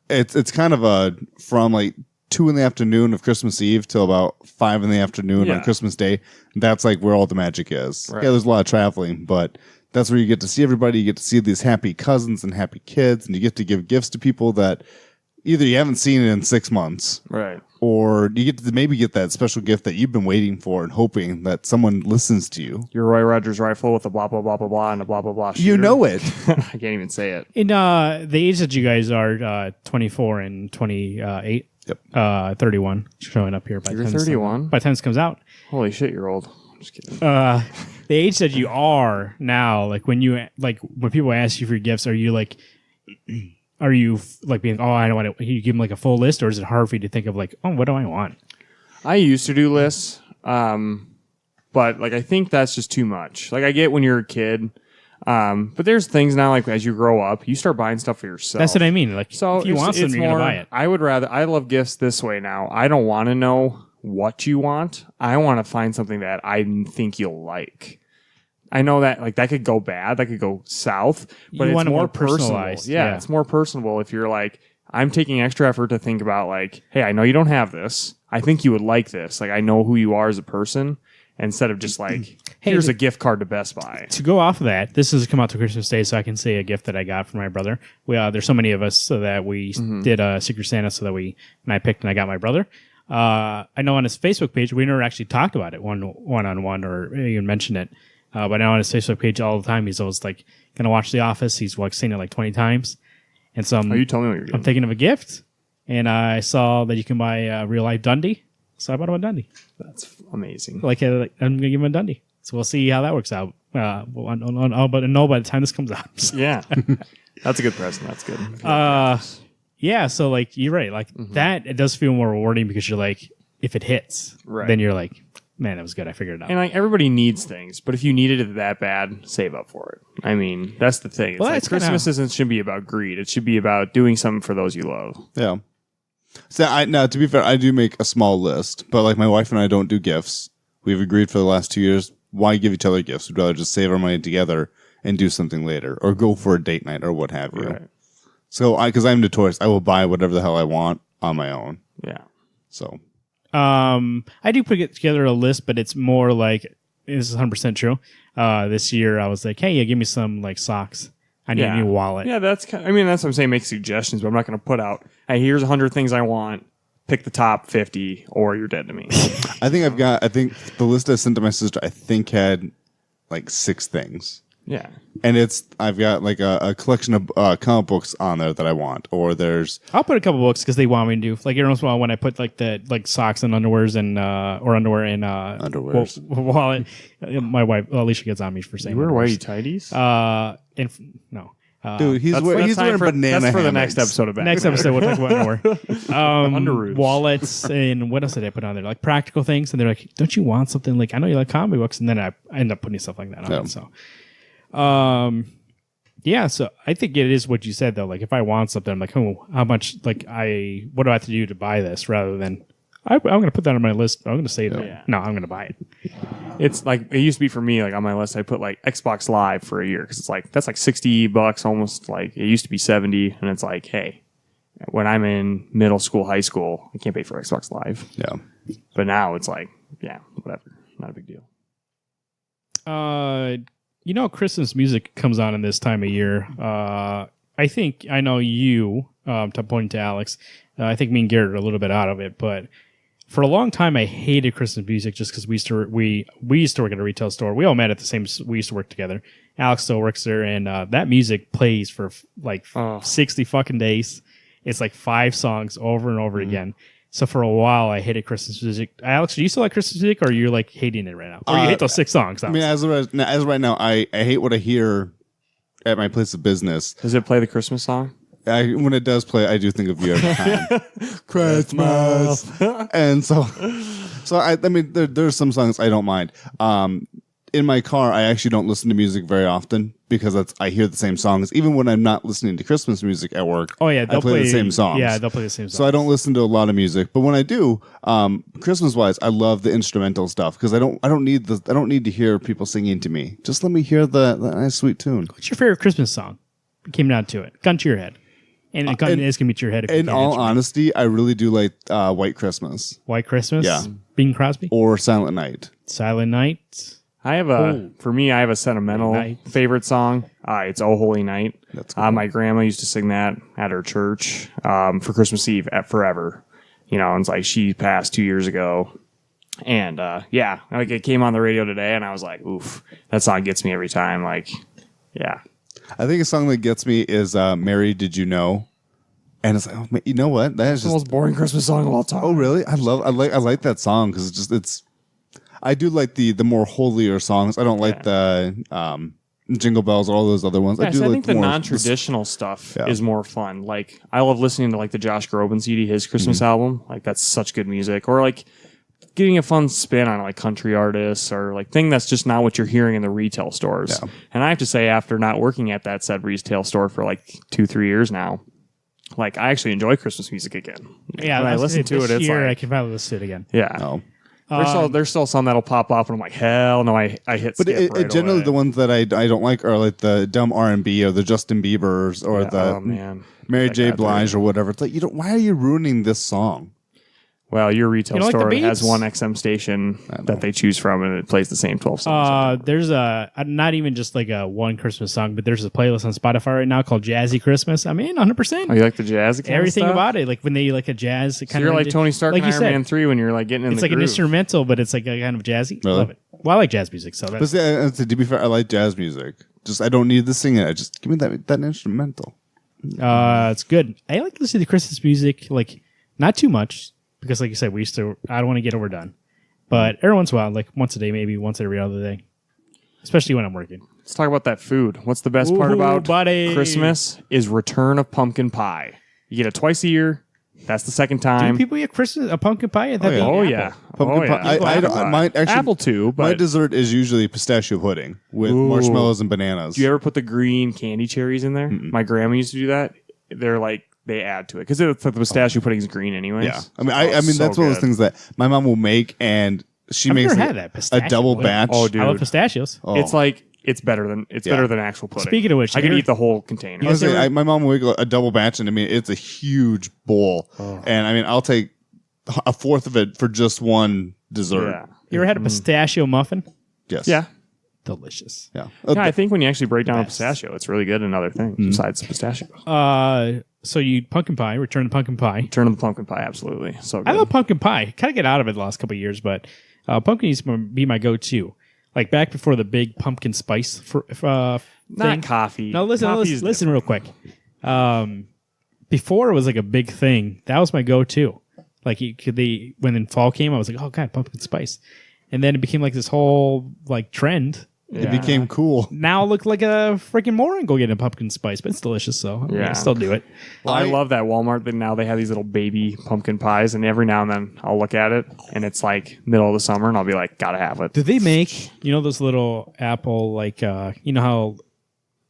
it's kind of from like 2 in the afternoon of Christmas Eve till about 5 in the afternoon on Christmas Day. That's like where all the magic is. Right. Yeah, there's a lot of traveling, but that's where you get to see everybody. You get to see these happy cousins and happy kids, and you get to give gifts to people that either you haven't seen in 6 months, Right. or you get to maybe get that special gift that you've been waiting for and hoping that someone listens to you. Your Roy Rogers rifle with a blah, blah, blah, blah, blah, and a blah, blah, blah shooter. You know it. I can't even say it. In the age that you guys are, 24 and 28, Yep. 31, showing up here by You're the time 31? by the time this comes out. Holy shit, you're old. I'm just kidding. The age that you are now, like when people ask you for gifts, are you like being, oh, I don't want to, you give them like a full list, or is it hard for you to think of like, oh, what do I want? I used to do lists, but like I think that's just too much. Like I get when you're a kid, but there's things now like as you grow up, you start buying stuff for yourself. That's what I mean. Like, So if you want something, you're gonna buy it. I love gifts this way now. I don't want to know what you want. I want to find something that I think you'll like. I know that like that could go bad, that could go south, but You it's want it more more personal. personalized, Yeah, yeah. it's more personable if you're like, I'm taking extra effort to think about like, hey, I know you don't have this. I think you would like this. Like I know who you are as a person, instead of just like, Hey, here's a gift card to Best Buy. To go off of that, this has come out to Christmas Day, so I can say a gift that I got from my brother. There's so many of us so that we did a Secret Santa, so that and I picked and I got my brother. I know on his Facebook page, we never actually talked about it one-on-one or even mentioned it. But now on his Facebook page all the time, he's always like going to watch The Office. He's like seen it like 20 times. And so You tell me what you're I'm getting. thinking of a gift, and I saw that you can buy a real life Dundee. So I bought him a Dundee. That's amazing. Like I'm going to give him a Dundee. So we'll see how that works out. But no, by the time this comes out. Yeah. That's a good present. That's good. Yeah, so like you're right. Like that, it does feel more rewarding because you're like, if it hits, Right. then you're like, man, that was good. I figured it out. And like everybody needs things, but if you needed it that bad, save up for it. I mean, that's the thing. It's Well, like that's kinda- Christmas shouldn't be about greed. It should be about doing something for those you love. Yeah. So now, to be fair, I do make a small list, but like my wife and I don't do gifts. We've agreed for the last 2 years. Why give each other gifts? We'd rather just save our money together and do something later, or go for a date night, or what have you. Right. So because I'm notorious, I will buy whatever the hell I want on my own. Yeah. So I do put together a list, but it's more like, this is 100% true. This year I was like, hey, yeah, give me some like socks. I need a new wallet. Yeah, that's what I'm saying. Make suggestions, but I'm not going to put out, hey, here's 100 things I want. Pick the top 50 or you're dead to me. I think the list I sent to my sister, I think had like 6 things. Yeah. And I've got like a collection of comic books on there that I want, or there's I'll put a couple books because they want me to do. Like every once in a while, when I put like the socks and underwears and or underwear and Underwears. wallet, my wife Alicia gets on me for saying You wear underwears. whitey tighties? No. dude. He's wearing banana. That's for the next hammocks. episode of Back. Next episode, we'll talk about underwear. Underoos. Wallets, and what else did I put on there? Like practical things. And they're like, don't you want something? Like, I know you like comic books. And then I end up putting stuff like that on. Yeah. So, yeah, so I think it is what you said, though. Like, if I want something, I'm like, oh, how much, like, what do I have to do to buy this rather than, I'm going to put that on my list. I'm going to save it. Yeah. No, I'm going to buy it. It's like it used to be for me. Like on my list, I put like Xbox Live for a year because it's like that's like $60 almost. Like it used to be 70, and it's like, hey, when I'm in middle school, high school, I can't pay for Xbox Live. Yeah. But now it's like, yeah, whatever, not a big deal. Christmas music comes on in this time of year. I think I know you, to point to Alex. I think me and Garrett are a little bit out of it, but for a long time, I hated Christmas music just because we used to work at a retail store. We all met at the same. We used to work together. Alex still works there, and that music plays for like 60 fucking days. It's like 5 songs over and over again. So for a while, I hated Christmas music. Alex, do you still like Christmas music, or are you like hating it right now? Or you hate those 6 songs? I mean, as of right now, I hate what I hear at my place of business. Does it play the Christmas song? When it does play, I do think of you every time. Christmas. And so I mean, there's some songs I don't mind. In my car, I actually don't listen to music very often because I hear the same songs. Even when I'm not listening to Christmas music at work, I play the same songs. Yeah, they'll play the same songs. So I don't listen to a lot of music. But when I do, Christmas wise, I love the instrumental stuff because I don't need to hear people singing to me. Just let me hear the nice sweet tune. What's your favorite Christmas song? It came down to it. Gun to your head. And it is going to be to your head. If In all honesty, I really do like White Christmas. White Christmas? Yeah. Bing Crosby? Or Silent Night. Silent Night? I have I have a sentimental favorite song. It's "Oh Holy Night." That's cool. My grandma used to sing that at her church for Christmas Eve forever. And it's like she passed 2 years ago. And like it came on the radio today, and I was like, oof, that song gets me every time. Like, yeah. I think a song that gets me is "Mary, Did You Know?" And it's like, oh, you know what? That is The most boring Christmas song of all time. Oh, really? I like that song because it's. I do like the more holier songs. I don't like the Jingle Bells or all those other ones. Yeah, I do I like think the more non-traditional stuff is more fun. Like I love listening to like the Josh Groban CD, his Christmas album. Like that's such good music. Or like getting a fun spin on like country artists or like thing that's just not what you're hearing in the retail stores. Yeah. And I have to say, after not working at that said retail store for like 2-3 years now, like I actually enjoy Christmas music again. Yeah, when I listen to it, it's year, like I can finally listen to it again. yeah. Oh. There's still some that'll pop off, and I'm like, hell no, I hit But skip right generally, away. the ones that I don't like are like the dumb R&B or the Justin Bieber's or the Mary J. Blige or whatever. It's like, why are you ruining this song? Well, your retail like the store has Beats? one XM station that they choose from, and it plays the same 12 songs. There's not even just like a one Christmas song, but there's a playlist on Spotify right now called Jazzy Christmas. I mean, 100%. Oh, you like the jazz? Everything about it, like when they like a jazz So kind you're of like Tony Stark like in you Iron said, Man 3 when you're like getting in it's the like an groove. instrumental, but it's like a kind of jazzy. Really? Love it. Well, I like jazz music, so But that's see, to be fair, I like jazz music. Just I don't need the singing. I just give me that instrumental. it's good. I like to listen to Christmas music, like not too much because, like you said, I don't want to get overdone, but every once in a while, like once a day, maybe once every other day, especially when I'm working. Let's talk about that food. What's the best part about buddy. Christmas is return of pumpkin pie. You get it twice a year. That's the second Do time. people eat a pumpkin pie? Oh yeah. Pumpkin pie. Apple too, but my dessert is usually pistachio pudding with marshmallows and bananas. do you ever put the green candy cherries in there? My grandma used to do that. They're like they add to it because the pistachio pudding is green anyways. Yeah, I mean that's one of those things that my mom will make, and she makes never had that a pistachio double pudding. batch. Oh, dude. I love pistachios. Oh. It's like better than actual pudding. Speaking of which, I could you eat the whole container. I was saying, my mom will make a double batch, and I mean it's a huge bowl, and I mean I'll take a fourth of it for just one dessert. Yeah. You ever had a pistachio muffin? Yes. Yeah. Delicious. Yeah. Yeah, I think when you actually break down a Best. pistachio, it's really good in other things besides pistachio. So you pumpkin pie, return the pumpkin pie. Turn of the pumpkin pie, absolutely. So good. I love pumpkin pie. Kind of get out of it the last couple of years, but pumpkin used to be my go-to. like back before the big pumpkin spice Not thing. coffee. No, listen real quick. Before it was like a big thing. That was my go-to. Like when in fall came, I was like, oh god, pumpkin spice, and then it became like this whole like trend. It became cool. Now I look like a freaking moron go get a pumpkin spice, but it's delicious, so I'm gonna still do it. Well, I love that Walmart. But now they have these little baby pumpkin pies, and every now and then I'll look at it, and it's like middle of the summer, and I'll be like, gotta have it. Do they make those little apple like how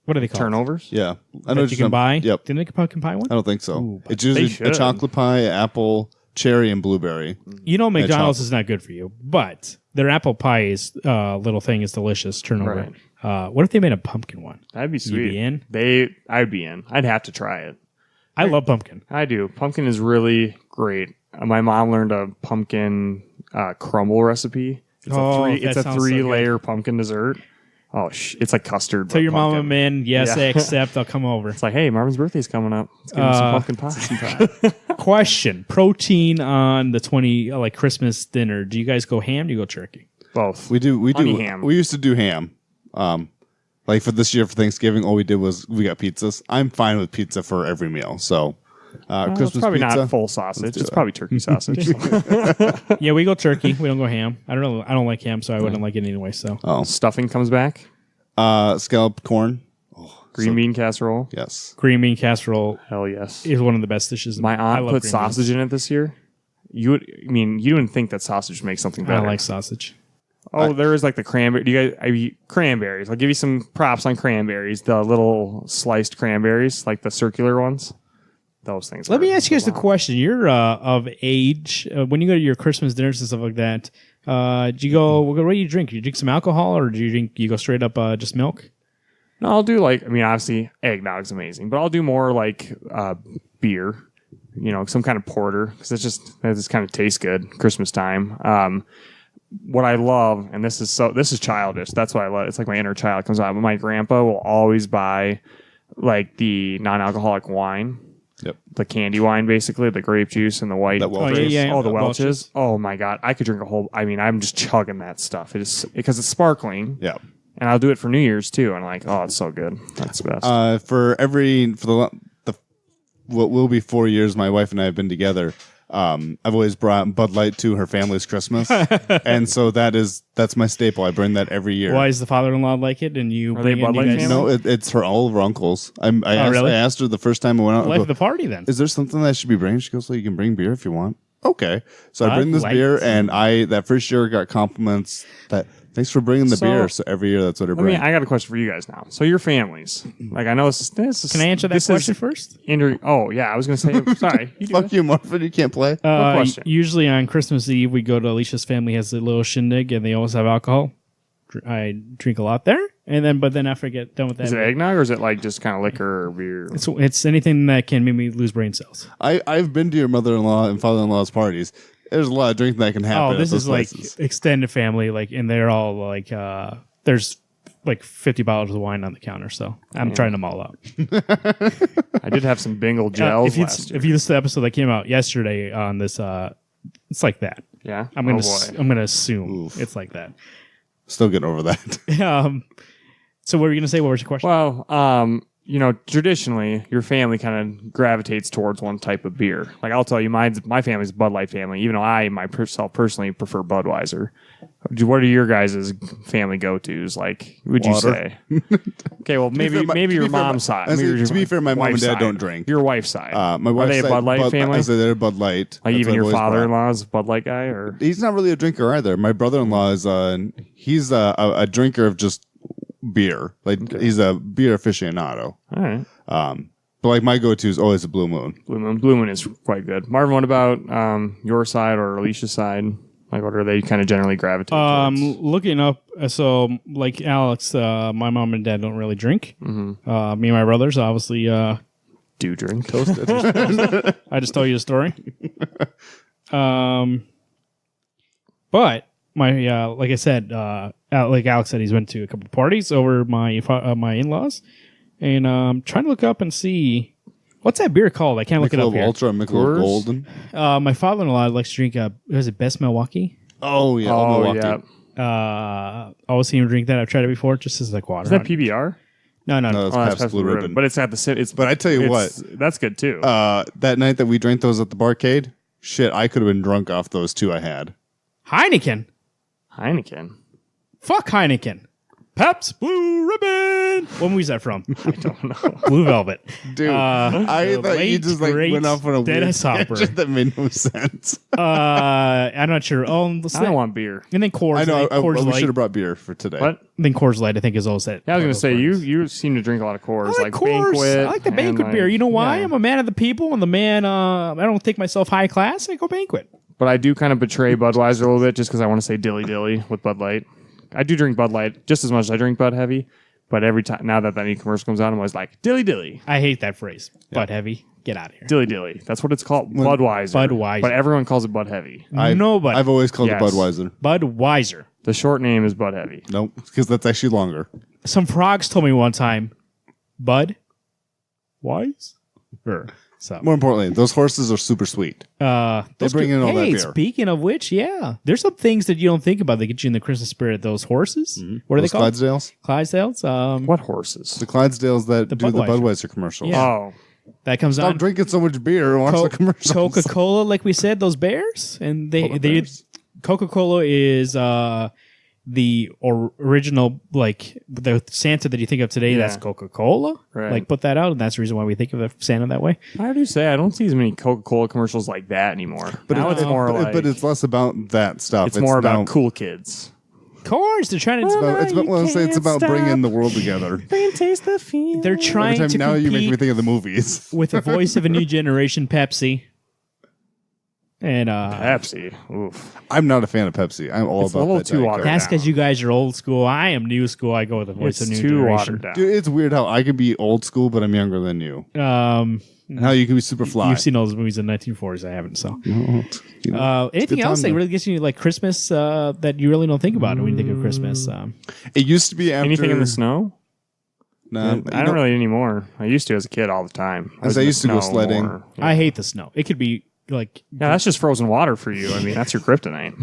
what are they called? Turnovers? Yeah. I That you can buy? Yep. Did they make a pumpkin pie one? I don't think so. Ooh, It's usually a should. chocolate pie, apple, cherry, and blueberry. McDonald's is not good for you, but their apple pie is little thing is delicious. Turnover. What if they made a pumpkin one? That'd be You sweet. be in? I'd be in. I'd have to try it. I love pumpkin. I do. Pumpkin is really great. My mom learned a pumpkin crumble recipe. It's a sounds so three-layer pumpkin dessert. Oh, it's like custard. Tell but your mom pumpkin. I'm in. Yes, I accept. I'll come over. It's like, hey, Marvin's birthday's coming up. Let's give him some pumpkin pie. Question: protein on the Christmas dinner. Do you guys go ham? Do you go turkey? Both. We do. Honey ham. We used to do ham. Like for this year for Thanksgiving, all we did was we got pizzas. I'm fine with pizza for every meal. So Christmas It's probably pizza. not full sausage. It's probably turkey sausage. Yeah, we go turkey. We don't go ham. I don't know. I don't like ham, so I wouldn't like it anyway. So Stuffing comes back. Scalloped corn. Green bean casserole. Yes. green bean casserole Hell yes. is one of the best dishes. My I aunt love put green sausage in it this year. You wouldn't think that sausage makes something beans. I better. don't like sausage. Oh, there is like the cranberry. Do you guys cranberries? I'll give you some props on cranberries. The little sliced cranberries, like the circular ones. Those things. Let me ask you guys the question. You're of age. When you go to your Christmas dinners and stuff like that, do you go? What do you drink? Do you drink some alcohol, or do you go straight up just milk? No, I'll do obviously eggnog's amazing, but I'll do more like beer. Some kind of porter because it just kind of tastes good Christmas time. What I love, and this is childish. That's what I love. It's like my inner child comes out. But my grandpa will always buy like the non-alcoholic wine. Yep. The candy wine, basically, the grape juice and the white. That Welch's. Oh, the Welch's. Welch's. Oh my God, I could drink a whole. I mean, I'm just chugging that stuff. It is because it's sparkling. Yeah. And I'll do it for New Year's too. And like, oh, it's so good. That's the best. For what will be 4 years my wife and I have been together, I've always brought Bud Light to her family's Christmas, and so that's my staple. I bring that every year. Why does the father-in-law like it, and you Are bring they in Bud you Light guys? family? No, it's for all of her uncles. I really? asked her the first time I went out. I Life go, of the party then. is there something that I should be bringing? She goes, well, you can bring beer if you want. Okay. So I bring this like beer, it. and that first year got compliments that thanks for bringing the beer. So every year that's what I bring. I got a question for you guys now. So your families, like I know this is. Can I answer that question first? Oh yeah, I was gonna say. Sorry, you do Fuck it. you, Marvin. You can't play. question. Usually on Christmas Eve, we go to Alicia's family has a little shindig, and they always have alcohol. I drink a lot there, but then after I get done with that, Is it eggnog or is it like just kind of liquor or beer? it's anything that can make me lose brain cells. I've been to your mother-in-law and father-in-law's parties. There's a lot of drinking that can happen. Oh, this at those is like places. extended family, and they're all like, there's like 50 bottles of wine on the counter, so I'm trying them all out. I did have some Bingle gels if you last year. listen to the episode that came out yesterday on this, it's like that. Yeah, I'm gonna assume it's like that. Still getting over that. So what were you gonna say? What was your question? Well, traditionally your family kind of gravitates towards one type of beer. Like I'll tell you, my family's a Bud Light family, even though I myself personally prefer Budweiser. What are your guys' family go-tos? Like, would you Water. say? Okay, well, maybe your mom's side. To be fair, my mom and wife's dad side. don't drink. Your wife's side. My wife's Are they a side, Bud Light family? I said they're Bud Light. Like That's even what your I've always brought. father-in-law is a Bud Light guy, or He's not really a drinker either. My brother-in-law is he's a drinker of just beer. Like he's a beer aficionado. all right. But like my go-to is always a Blue Moon. Blue Moon is quite good. Marvin, what about your side or Alicia's side? Like, what are they kind of generally gravitate towards? Looking up, so like Alex, my mom and dad don't really drink. Mm-hmm. Me and my brothers, obviously, Do drink. Toasted. I just told you the story. But my like I said, like Alex said, he's went to a couple parties over my in-laws, and trying to look up and see what's that beer called. I can't look it up Michelob here. Ultra, Michelob Coors? Golden. My father-in-law likes to drink. Was it Best Milwaukee? Oh yeah, Milwaukee. yeah. Always seen him drink that. I've tried it before. Just as like water. Is that PBR? No. No, it's that's Pabst Blue Ribbon. But it's at the it's. But I tell you what, that's good too. that night that we drank those at the barcade, shit, I could have been drunk off those two I had. Heineken. Fuck Heineken. Pabst Blue Ribbon. What movie is that from? I don't know. Blue Velvet. Dude, I thought you late, just like great went off on a Dennis weird Hopper. tangent that made no sense. I'm not sure. Oh, I don't want beer. And then Coors. I know. Coors We Light. should have brought beer for today. What? Then Coors Light, I think, is also that. Yeah, I was gonna say you seem to drink a lot of Coors, I like Coors. Banquet. I like the and, banquet like, beer. You know why? yeah. I'm a man of the people, and the man. I don't think myself high class. I go banquet. But I do kind of betray Budweiser a little bit just because I want to say dilly dilly with Bud Light. I do drink Bud Light just as much as I drink Bud Heavy. But every time now that new commercial comes out, I'm always like dilly dilly, I hate that phrase. Bud Heavy. Get out of here. dilly dilly. That's what it's called, Budweiser. Budweiser. But everyone calls it Bud Heavy. Nobody. I've always called Yes. it Budweiser. Budweiser. The short name is Bud Heavy. Nope, because that's actually longer. Some frogs told me one time, Bud Wise. So More importantly, those horses are super sweet. they bring in all that beer. Speaking of which, yeah, there's some things that you don't think about that get you in the Christmas spirit. Those horses. What are Those they called? Clydesdales? Clydesdales. What horses? The Clydesdales that do the Budweiser. Budweiser commercials. Yeah. Oh, That comes Stop on. drinking so much beer and watch the commercials. Coca-Cola, like we said, those bears, and Polar they bears. Coca-Cola is the original, like the Santa that you think of today. Yeah. That's Coca-Cola. Right. Like put that out, and that's the reason why we think of the Santa that way. how do you say? I don't see as many Coca-Cola commercials like that anymore. But now it's more like. but it's less about that stuff. it's more about now- cool kids. Of course, they're trying to. It's about bringing the world together. Taste the feel. They're trying Every time to now you make me compete think of the movies. with the voice of a new generation, Pepsi. And Pepsi. Oof. I'm not a fan of Pepsi. I'm all It's a about little that too Diet watered Coke. that's because you guys are old school. I am new school. I go with the voice It's of new too generation. watered down. Dude, it's weird how I can be old school, but I'm younger than you. And how you can be super fly. You've seen all those movies in the 1940s. I haven't. So, You know, anything good else time, that though. really gets you like Christmas that you really don't think about when you think of Christmas? It used to be after Anything in the snow? Nah, I don't really anymore. I used to as a kid all the time. As I in the used to go snow sledding. more. Yeah. I hate the snow. It could be like Yeah, that's just frozen water for you. I mean, that's your kryptonite.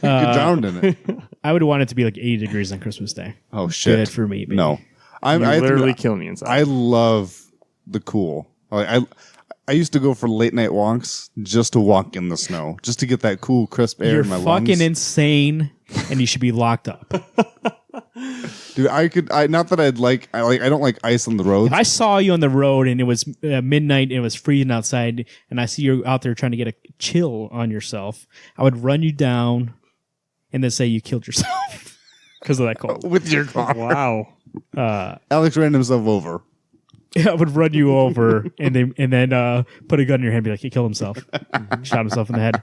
get drowned in it. I would want it to be like 80 degrees on Christmas Day. Oh shit! Good for me. Baby. No, I You have to literally admit, kill me inside. I love the cool. I used to go for late night walks just to walk in the snow, just to get that cool, crisp air You're in my fucking lungs. insane, and you should be locked up. Dude, I not that I don't like ice on the roads. If I saw you on the road and it was midnight and it was freezing outside, and I see you out there trying to get a chill on yourself, I would run you down and then say you killed yourself because of that cold. with your car. wow. Alex ran himself over. I would run you over and then put a gun in your hand and be like, he killed himself. Shot himself in the head.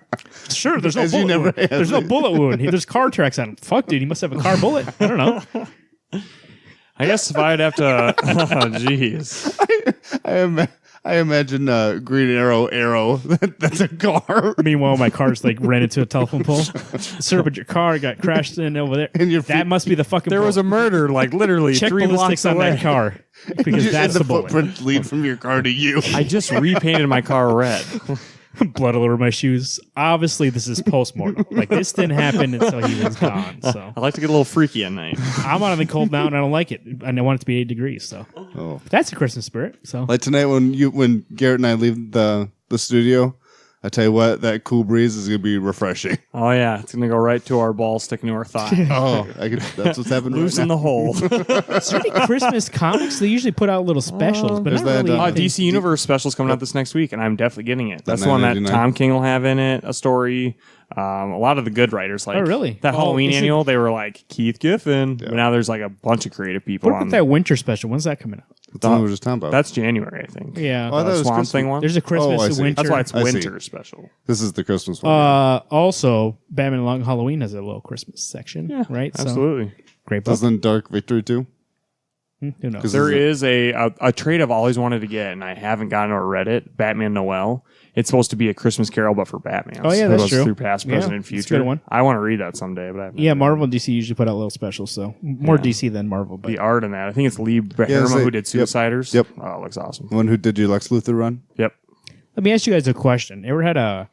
Sure, there's no As you bullet never wound. have. There's no bullet wound. There's car tracks on him. Fuck, dude, he must have a car bullet. I don't know. I guess if I'd have to. Oh, jeez. I imagine Green Arrow. That's a car. Meanwhile, my car's like ran into a telephone pole. Sir, but your car got crashed in over there. And your that feet- must be the fucking There was a murder, like literally check 3 ballistics blocks on away. that car. Because that's and the the bullet. footprints lead from your car to you. I just repainted my car red. Blood all over my shoes. Obviously, this is post-mortem. Like, this didn't happen until he was gone. So I like to get a little freaky at night. I'm out in the cold now, and I don't like it. And I want it to be 8 degrees. So Oh. that's a Christmas spirit. So Like tonight when Garrett and I leave the studio, I tell you what, that cool breeze is gonna be refreshing. Oh yeah, it's gonna go right to our ball, sticking to our thigh. Oh, that's what's happening. Loosen the hole. is there any Christmas comics? They usually put out little specials, but There's not that, really. anything. DC Universe special's coming out this next week, and I'm definitely getting it. That's the one that $9.99. Tom King will have in it, a story. A lot of the good writers, like Oh, really? that Oh, Halloween is it- annual, they were like Keith Giffen. But now there's like a bunch of creative people What on about that winter special? When's that coming out? That's the one we were just talking about. That's January, I think. Yeah. Oh, I thought it was Swamp Christmas. Thing one. There's a Christmas I and see. winter. That's why it's I see. winter special. This is the Christmas one. Also, Batman Long Halloween has a little Christmas section, Yeah, right? So, absolutely. great book. Doesn't Dark Victory too? Who knows? 'Cause There is a trade I've always wanted to get, and I haven't gotten or read it. Batman Noel. It's supposed to be a Christmas Carol, but for Batman. Oh, yeah, that's true. Through past, Yeah, present, and that's a future. good one. I want to read that someday, but I haven't. Yeah, Marvel and DC usually put out little specials, so more DC than Marvel. But The art in that. I think it's Lee Behrma say- who did yep. Suiciders. Yep. Oh, it looks awesome. The one who did your Lex Luthor run? Yep. let me ask you guys a question. Ever had a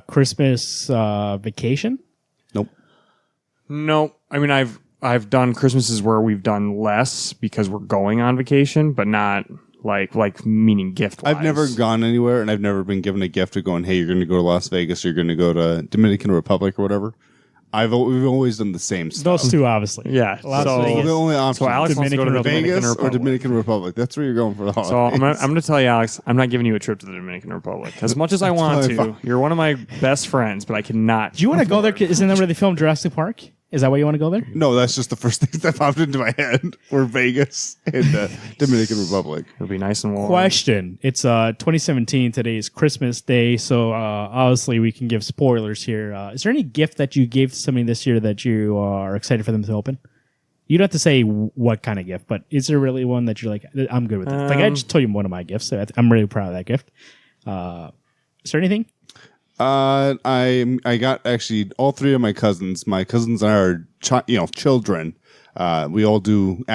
Christmas vacation? Nope. No, I mean I've done Christmases where we've done less because we're going on vacation, but not like meaning gift wise. I've never gone anywhere, and I've never been given a gift of going, hey, you're going to go to Las Vegas, or you're going to go to Dominican Republic or whatever. We've always done the same stuff. Those two, obviously. Yeah. Las So Vegas. The only option So Alex wants to go to the Dominican Dominican Vegas Republic. or Dominican Republic. That's where you're going for the holidays. So I'm going to tell you, Alex, I'm not giving you a trip to the Dominican Republic. As much as I want totally to, fine. you're one of my best friends, but I cannot. Do you want to go there? Isn't that where they filmed Jurassic Park? Is that why you want to go there? No, that's just the first thing that popped into my head. Were Vegas and Dominican Republic. It'll be nice and warm. Question. It's 2017. Today is Christmas Day, so obviously we can give spoilers here. Is there any gift that you gave to somebody this year that you are excited for them to open? You don't have to say what kind of gift, but is there really one that you're like, I'm good with it? Like I just told you one of my gifts. So I'm really proud of that gift. Is there anything? I got actually all three of my cousins. My cousins are children. We all do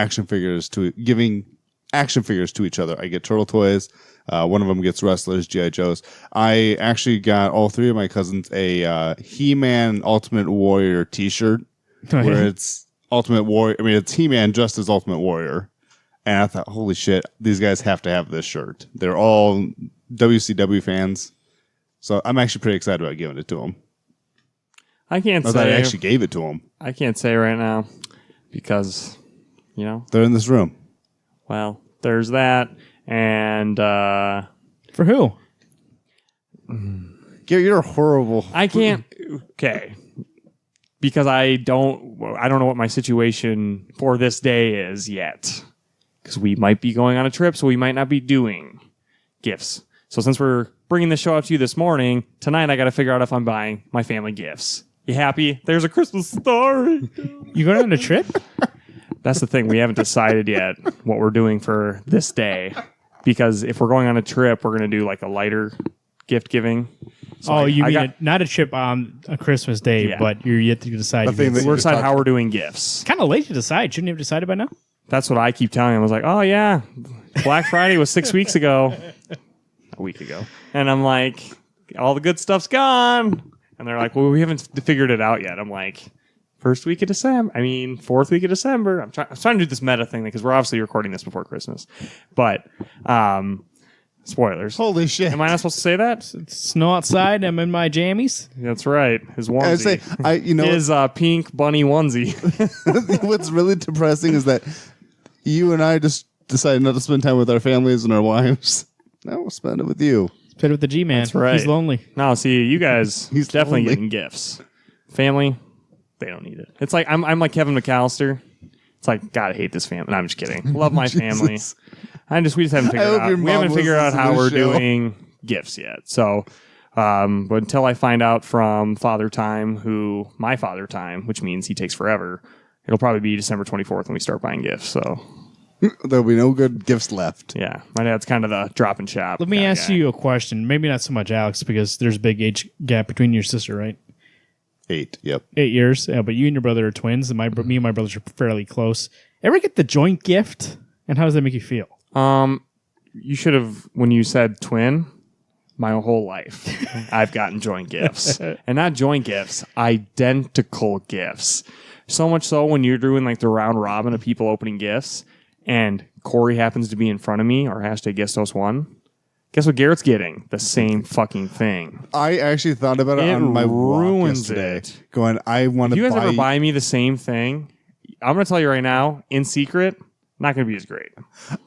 giving action figures to each other. I get turtle toys. One of them gets wrestlers, G.I. Joes. I actually got all three of my cousins a He-Man Ultimate Warrior T-shirt where it's Ultimate Warrior. I mean, it's He-Man dressed as Ultimate Warrior. And I thought, holy shit, these guys have to have this shirt. They're all WCW fans. So I'm actually pretty excited about giving it to them. I can't I say. I actually gave it to them. I can't say right now because, They're in this room. well, there's that. And For who? Gary, you're horrible. I can't. Okay. Because I don't know what my situation for this day is yet. Because we might be going on a trip, so we might not be doing gifts. So since we're bringing this show out to you this morning, tonight I got to figure out if I'm buying my family gifts. You happy? There's a Christmas story. You going on a trip? That's the thing. We haven't decided yet what we're doing for this day. Because if we're going on a trip, we're going to do like a lighter gift giving. So You mean not a trip on a Christmas Day, Yeah. but you're yet to decide. The thing that we're you deciding talked- how we're doing gifts. Kind of late to decide. Shouldn't you have decided by now? That's what I keep telling them. I was like, oh, yeah, Black Friday was 6 weeks ago. A week ago. And I'm like, all the good stuff's gone. And they're like, well, we haven't figured it out yet. I'm like, fourth week of December. I'm trying to do this meta thing because we're obviously recording this before Christmas. But, spoilers. Holy shit. Am I not supposed to say that? It's snow outside. I'm in my jammies. That's right. His I'd onesie. say, His pink bunny onesie. what's really depressing is that you and I just decided not to spend time with our families and our wives. Now we'll spend it with you. Played with the G-Man. That's right. He's lonely. No, see, you guys, He's definitely lonely. getting gifts. Family, they don't need it. It's like I'm like Kevin McAllister. It's like, God, I hate this family. No, I'm just kidding. Love my family. Jesus. We just haven't figured hope out. your We mom haven't figured out listens to how this we're show. doing gifts yet. So, but until I find out from Father Time, my Father Time, which means he takes forever, it'll probably be December 24th when we start buying gifts. So, There'll be no good gifts left. yeah, my dad's kind of the drop and shop. Let me kinda ask guy. you a question. Maybe not so much Alex, because there's a big age gap between your sister, right? 8. Yep. 8 years. Yeah, but you and your brother are twins, and me and my brothers are fairly close. Ever get the joint gift? And how does that make you feel? You should have, when you said twin, my whole life, I've gotten joint gifts. And not joint gifts, identical gifts. So much so when you're doing like the round robin of people opening gifts, and Corey happens to be in front of me, or hashtag #GuestHost1. Guess what Garrett's getting? The same fucking thing. I actually thought about it It on my walk ruins yesterday. it. Going, I want If to you guys buy. ever buy me the same thing, I'm going to tell you right now, in secret, not going to be as great.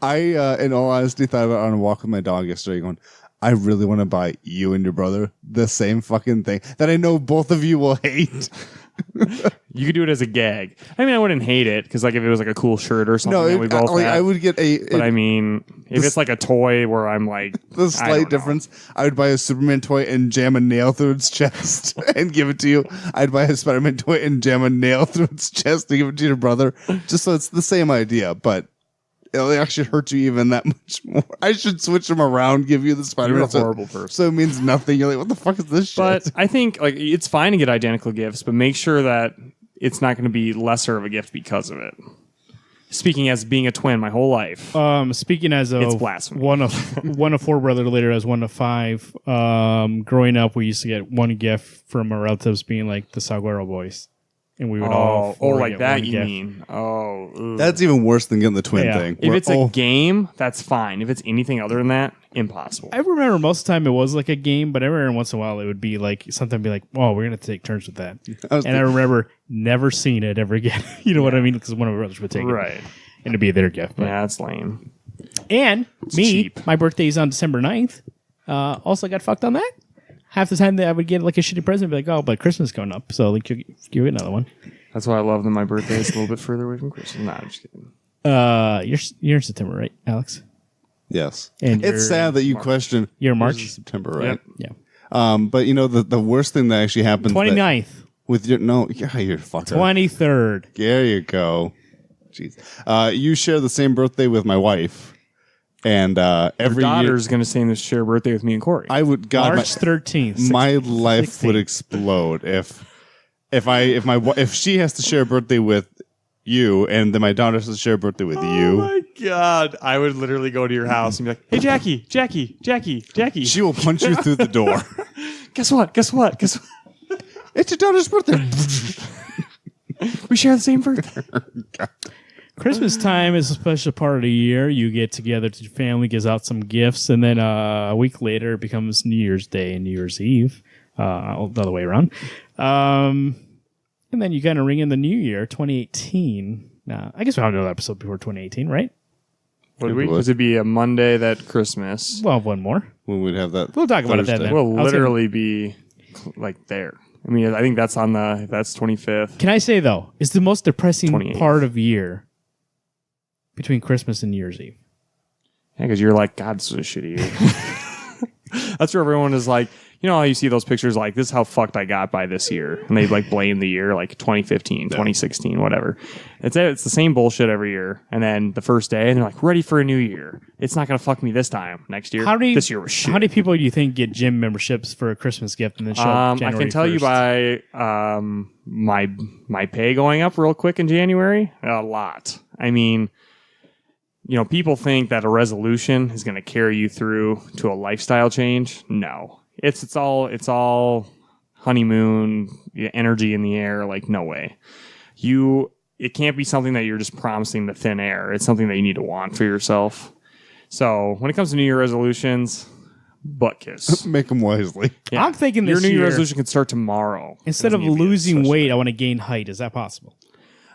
I, in all honesty, thought about it on a walk with my dog yesterday. Going, I really want to buy you and your brother the same fucking thing that I know both of you will hate. You could do it as a gag. I mean, I wouldn't hate it because, like, if it was like a cool shirt or something that we both had. I would get But I mean, if it's like a toy where I'm like, the I slight don't know. difference. I would buy a Superman toy and jam a nail through its chest and give it to you. I'd buy a Spider-Man toy and jam a nail through its chest and give it to your brother. Just so it's the same idea, but it'll actually hurt you even that much more. I should switch them around, give you the Spider-Man. You're a horrible person. So it means nothing. You're like, what the fuck is this shit? But I think like it's fine to get identical gifts, but make sure that it's not going to be lesser of a gift because of it. Speaking as being a twin my whole life. Speaking as It's a blasphemy. one of 4 brother, later as 1 of 5. Growing up, we used to get one gift from our relatives being like the Salguero boys. and we would all four like get that one you gift. mean? Oh, ugh. That's even worse than getting the twin Yeah. thing. If Where- it's a game, that's fine. If it's anything other than that, impossible. I remember most of the time it was like a game, but every once in a while it would be like something be like, "Oh, we're gonna take turns with that." And I remember never seeing it ever again. You know what I mean? Because one of my brothers would take it, Right. and it'd be their gift. But- Yeah, that's lame. And me, cheap. my birthday is on December 9th. Also got fucked on that. Half the time that I would get like a shitty present, be like, "Oh, but Christmas is coming up, so like you get another one." That's why I love that my birthday is a little bit further away from Christmas. Nah, I'm just kidding. You're in September, right, Alex? Yes. And It's you're sad that you question. You're March? Yours is September, right? Yep. Yeah. But you know the worst thing that actually happens. 29th, With your you're fucker. 23rd. There you go. Jeez. You share the same birthday with my wife, and every Your year daughter's going to say this share birthday with me and Corey. I would God March 13th. my life 16. would explode if she has to share a birthday with you, and then my daughter has to share a birthday with you. my God. I would literally go to your house and be like, "Hey, Jackie. She will punch you through the door. Guess what? It's your daughter's birthday. We share the same birthday." Christmas time is a special part of the year. You get together to your family, gives out some gifts, and then a week later it becomes New Year's Day and New Year's Eve. The other way around. And then you kind of ring in the new year, 2018. I guess we'll have another episode before 2018, right? Would we? Because it'd be a Monday that Christmas. We'll have one more. When we'd have that, We'll talk about it Thursday. then. We'll I was literally be like there. I mean, I think that's that's 25th. Can I say, though, it's the most depressing 28th. part of the year between Christmas and New Year's Eve. Yeah, because you're like, God, this is a shitty year. That's where everyone is like, you know how you see those pictures like, this is how fucked I got by this year. And they like blame the year like 2015, 2016, whatever. It's the same bullshit every year. And then the first day, and they're like, ready for a new year. It's not going to fuck me this time. Next year, this year was shit. How many people do you think get gym memberships for a Christmas gift and then show up I January can tell 1st? you by my pay going up real quick in January, a lot. I mean, you know, people think that a resolution is going to carry you through to a lifestyle change. No, it's all honeymoon energy in the air. Like, no way. It can't be something that you're just promising to thin air. It's something that you need to want for yourself. So when it comes to New Year resolutions, butt kiss. Make them wisely. Yeah. I'm thinking your this New Year year, resolution could start tomorrow. instead of Doesn't need to be losing especially- weight, I want to gain height. Is that possible?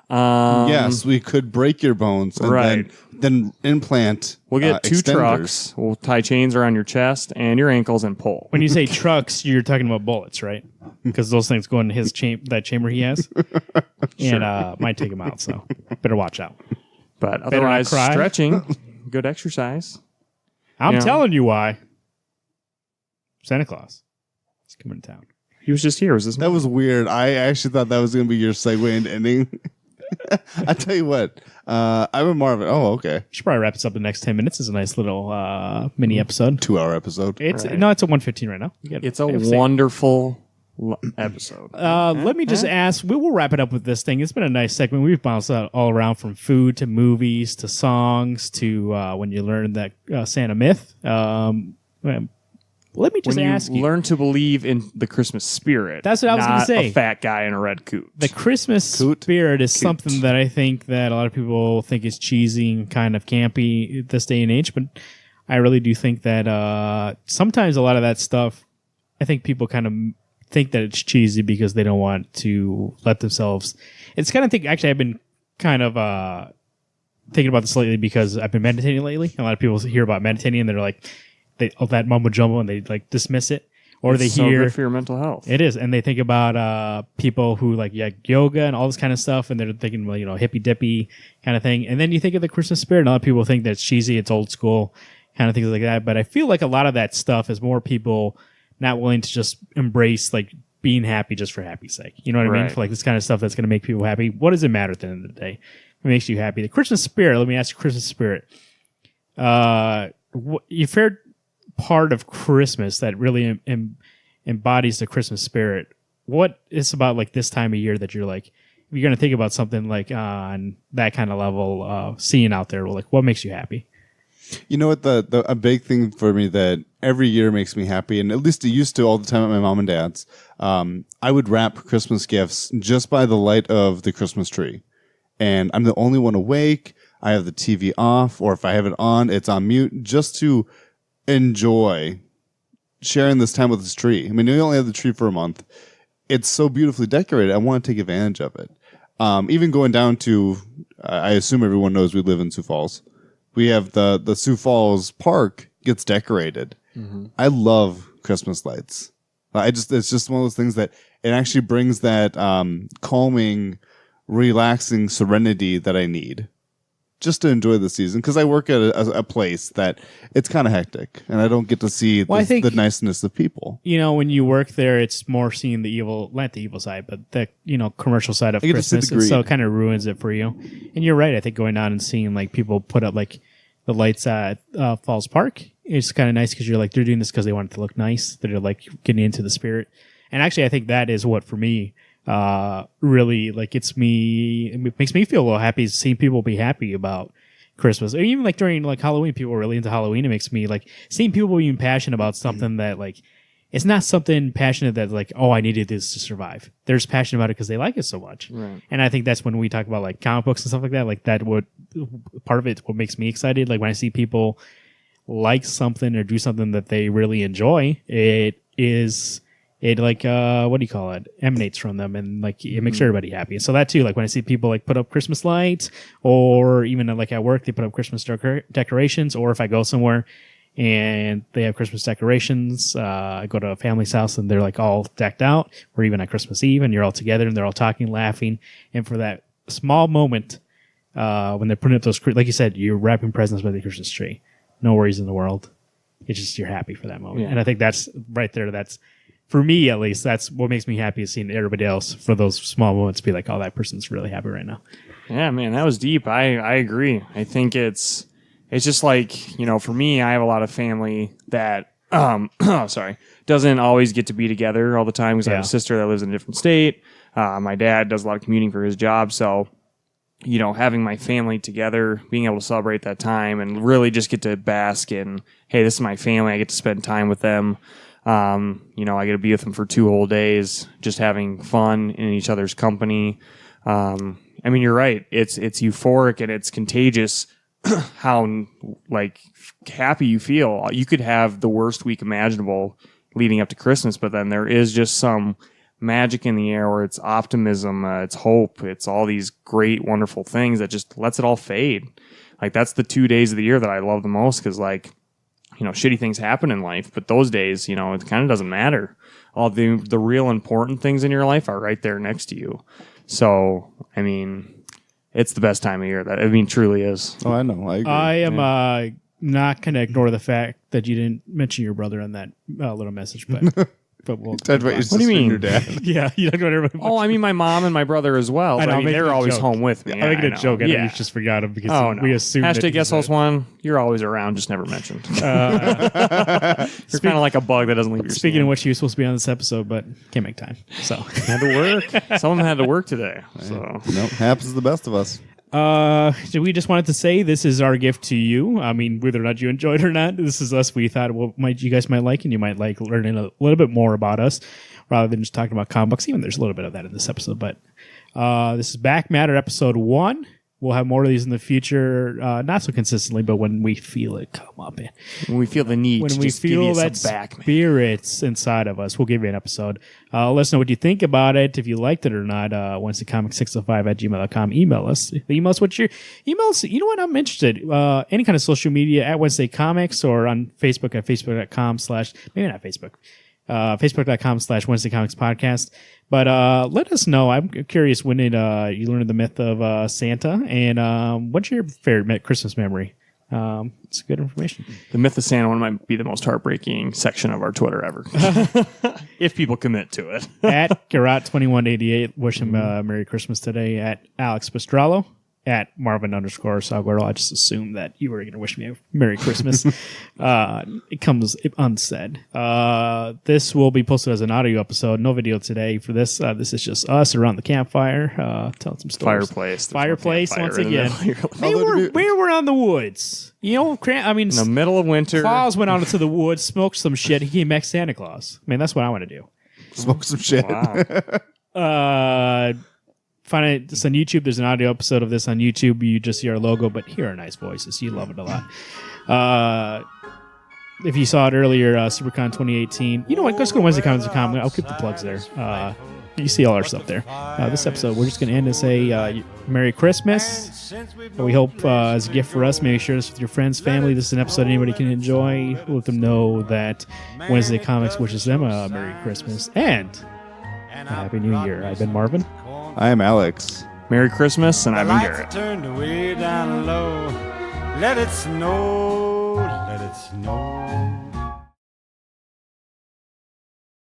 Yes, we could break your bones and Right. then implant. We'll get two extenders. trucks. We'll tie chains around your chest and your ankles and pull. When you say trucks, you're talking about bullets, right? Because those things go in his that chamber he has, and might take him out. So better watch out. But not otherwise, cry. stretching, good exercise. I'm Yeah. telling you why. Santa Claus is coming to town. He was just here. Was this? That was weird. I actually thought that was going to be your segue into ending. I tell you what, I'm a Marvin. Oh, okay. Should probably wrap this up in the next 10 minutes. It's a nice little mini episode. 2-hour episode. It's Right. no, it's a 1:15 right now. It's a wonderful episode. Let me just ask. We will wrap it up with this thing. It's been a nice segment. We've bounced out all around from food to movies to songs to when you learn that Santa myth. Let me just When you ask you. learn to believe in the Christmas spirit. That's what I was gonna not say. A fat guy in a red coat. The Christmas Coot. spirit is something that I think that a lot of people think is cheesy and kind of campy this day and age, but I really do think that sometimes a lot of that stuff, I think people kind of think that it's cheesy because they don't want to let themselves. It's kind of thing. Actually, I've been kind of thinking about this lately because I've been meditating lately. A lot of people hear about meditating and they're like, that mumbo jumbo, and they like dismiss it, or It's they so hear good for your mental health. it is, and they think about people who like yoga and all this kind of stuff, and they're thinking, well, hippy dippy kind of thing. And then you think of the Christmas spirit, and a lot of people think that it's cheesy, it's old school, kind of things like that. But I feel like a lot of that stuff is more people not willing to just embrace like being happy just for happy's sake. You know what I mean? Right. For like this kind of stuff that's going to make people happy. What does it matter at the end of the day? What makes you happy? The Christmas spirit. Let me ask you, Christmas spirit. Your favorite part of Christmas that really embodies the Christmas spirit. What is about like this time of year that you're like, if you're going to think about something like on that kind of level, seeing out there, like what makes you happy? You know what? A big thing for me that every year makes me happy, and at least it used to all the time at my mom and dad's. I would wrap Christmas gifts just by the light of the Christmas tree. And I'm the only one awake. I have the TV off, or if I have it on, it's on mute, just to enjoy sharing this time with this tree. I mean, we only have the tree for a month. It's so beautifully decorated. I want to take advantage of it. Even going down to, I assume everyone knows we live in Sioux Falls. We have the Sioux Falls Park gets decorated. Mm-hmm. I love Christmas lights. It's just one of those things that it actually brings that calming, relaxing serenity that I need just to enjoy the season. Because I work at a place that it's kind of hectic, and I don't get to see the niceness of people. You know, when you work there, it's more seeing the evil, not the evil side, but the commercial side of Christmas, and so it kind of ruins it for you. And you're right. I think going down and seeing like people put up like the lights at Falls Park, it's kind of nice because you're like, they're doing this because they want it to look nice. They're like getting into the spirit. And actually, I think that is what for me really like it makes me feel a little happy seeing people be happy about Christmas. Or even like during like Halloween, people are really into Halloween. It makes me like seeing people being passionate about something that like it's not something passionate that like, oh, I needed this to survive. They're just passionate about it because they like it so much. Right. And I think that's when we talk about like comic books and stuff like that. Like that would part of it what makes me excited. Like when I see people like something or do something that they really enjoy, it like what do you call it, emanates from them, and like it makes everybody happy. So that too, like when I see people like put up Christmas lights, or even like at work they put up Christmas decorations, or if I go somewhere and they have Christmas decorations, I go to a family's house and they're like all decked out, or even at Christmas Eve and you're all together and they're all talking, laughing, and for that small moment when they're putting up those, like you said, you're wrapping presents by the Christmas tree, no worries in the world. It's just you're happy for that moment. Yeah. And I think that's right there. That's, for me at least, that's what makes me happy, is seeing everybody else for those small moments be like, oh, that person's really happy right now. Yeah, man, that was deep. I agree. I think it's just like, for me, I have a lot of family that, doesn't always get to be together all the time because I have a sister that lives in a different state. My dad does a lot of commuting for his job. So, having my family together, being able to celebrate that time and really just get to bask in, hey, this is my family. I get to spend time with them. I get to be with them for 2 whole days, just having fun in each other's company. You're right. It's euphoric and it's contagious how like happy you feel. You could have the worst week imaginable leading up to Christmas, but then there is just some magic in the air where it's optimism, it's hope, it's all these great, wonderful things that just lets it all fade. Like that's the 2 days of the year that I love the most because like, shitty things happen in life, but those days, it kind of doesn't matter. All the real important things in your life are right there next to you. So, it's the best time of year. That truly is. Oh, I know. I agree. I am not going to ignore the fact that you didn't mention your brother in that little message, but we'll talk about what do you mean? Your dad. Yeah, you don't know everybody. Oh, my mom and my brother as well. But they're always home with me. I'm making a joke. I you just forgot him because we assumed. Hashtag #SOS1. You're always around, just never mentioned. You're kind of like a bug that doesn't leave your Speaking skin. of which, he was supposed to be on this episode, but can't make time. So had to work. Some of them had to work today. So happens to the best of us. We just wanted to say this is our gift to you. Whether or not you enjoyed it or not, this is us. We thought you guys might like, and you might like learning a little bit more about us rather than just talking about comic books. Even there's a little bit of that in this episode, but this is Back Matter episode 1. We'll have more of these in the future, not so consistently, but when we feel it come up. When we feel the need when to we just feel give you that some back, man. spirits inside of us, we'll give you an episode. Let us know what you think about it, if you liked it or not. WednesdayComics605@gmail.com. Email us. Email us what your emails. You know what? I'm interested. Any kind of social media at Wednesday Comics, or on Facebook at facebook.com/ maybe not Facebook. Facebook.com/Wednesday Comics Podcast. But let us know. I'm curious, when did you learn the myth of Santa, and what's your favorite Christmas memory? It's good information. The myth of Santa one might be the most heartbreaking section of our Twitter ever. If people commit to it. At Garrett2188, wish him Merry Christmas today. At Alex Pastrello. at Marvin_Salguero. I just assumed that you were going to wish me a Merry Christmas. It comes unsaid. This will be posted as an audio episode. No video today for this. This is just us around the campfire telling some stories. Fireplace. There's no Fireplace campfire once in the again. middle. Maybe we're on the woods. You know, I mean, In the middle of winter. Claus went out into the woods, smoked some shit. He came back Santa Claus. I mean, that's what I want to do. Smoke some shit. Wow. Find it. It's on YouTube. There's an audio episode of this on YouTube. You just see our logo, but hear our nice voices. You love it a lot. If you saw it earlier, SuperCon 2018. You know what? Just go to WednesdayComics.com. I'll keep the plugs there. You see all our stuff there. This episode, we're just going to end and say Merry Christmas. We hope as a gift for us, maybe share this with your friends, family. This is an episode anybody can enjoy. Let them know that Wednesday Comics wishes them a Merry Christmas and a Happy New Year. I've been Marvin. I am Alex. Merry Christmas, and I've been Garrett. Turned way down low. Let it snow, let it snow.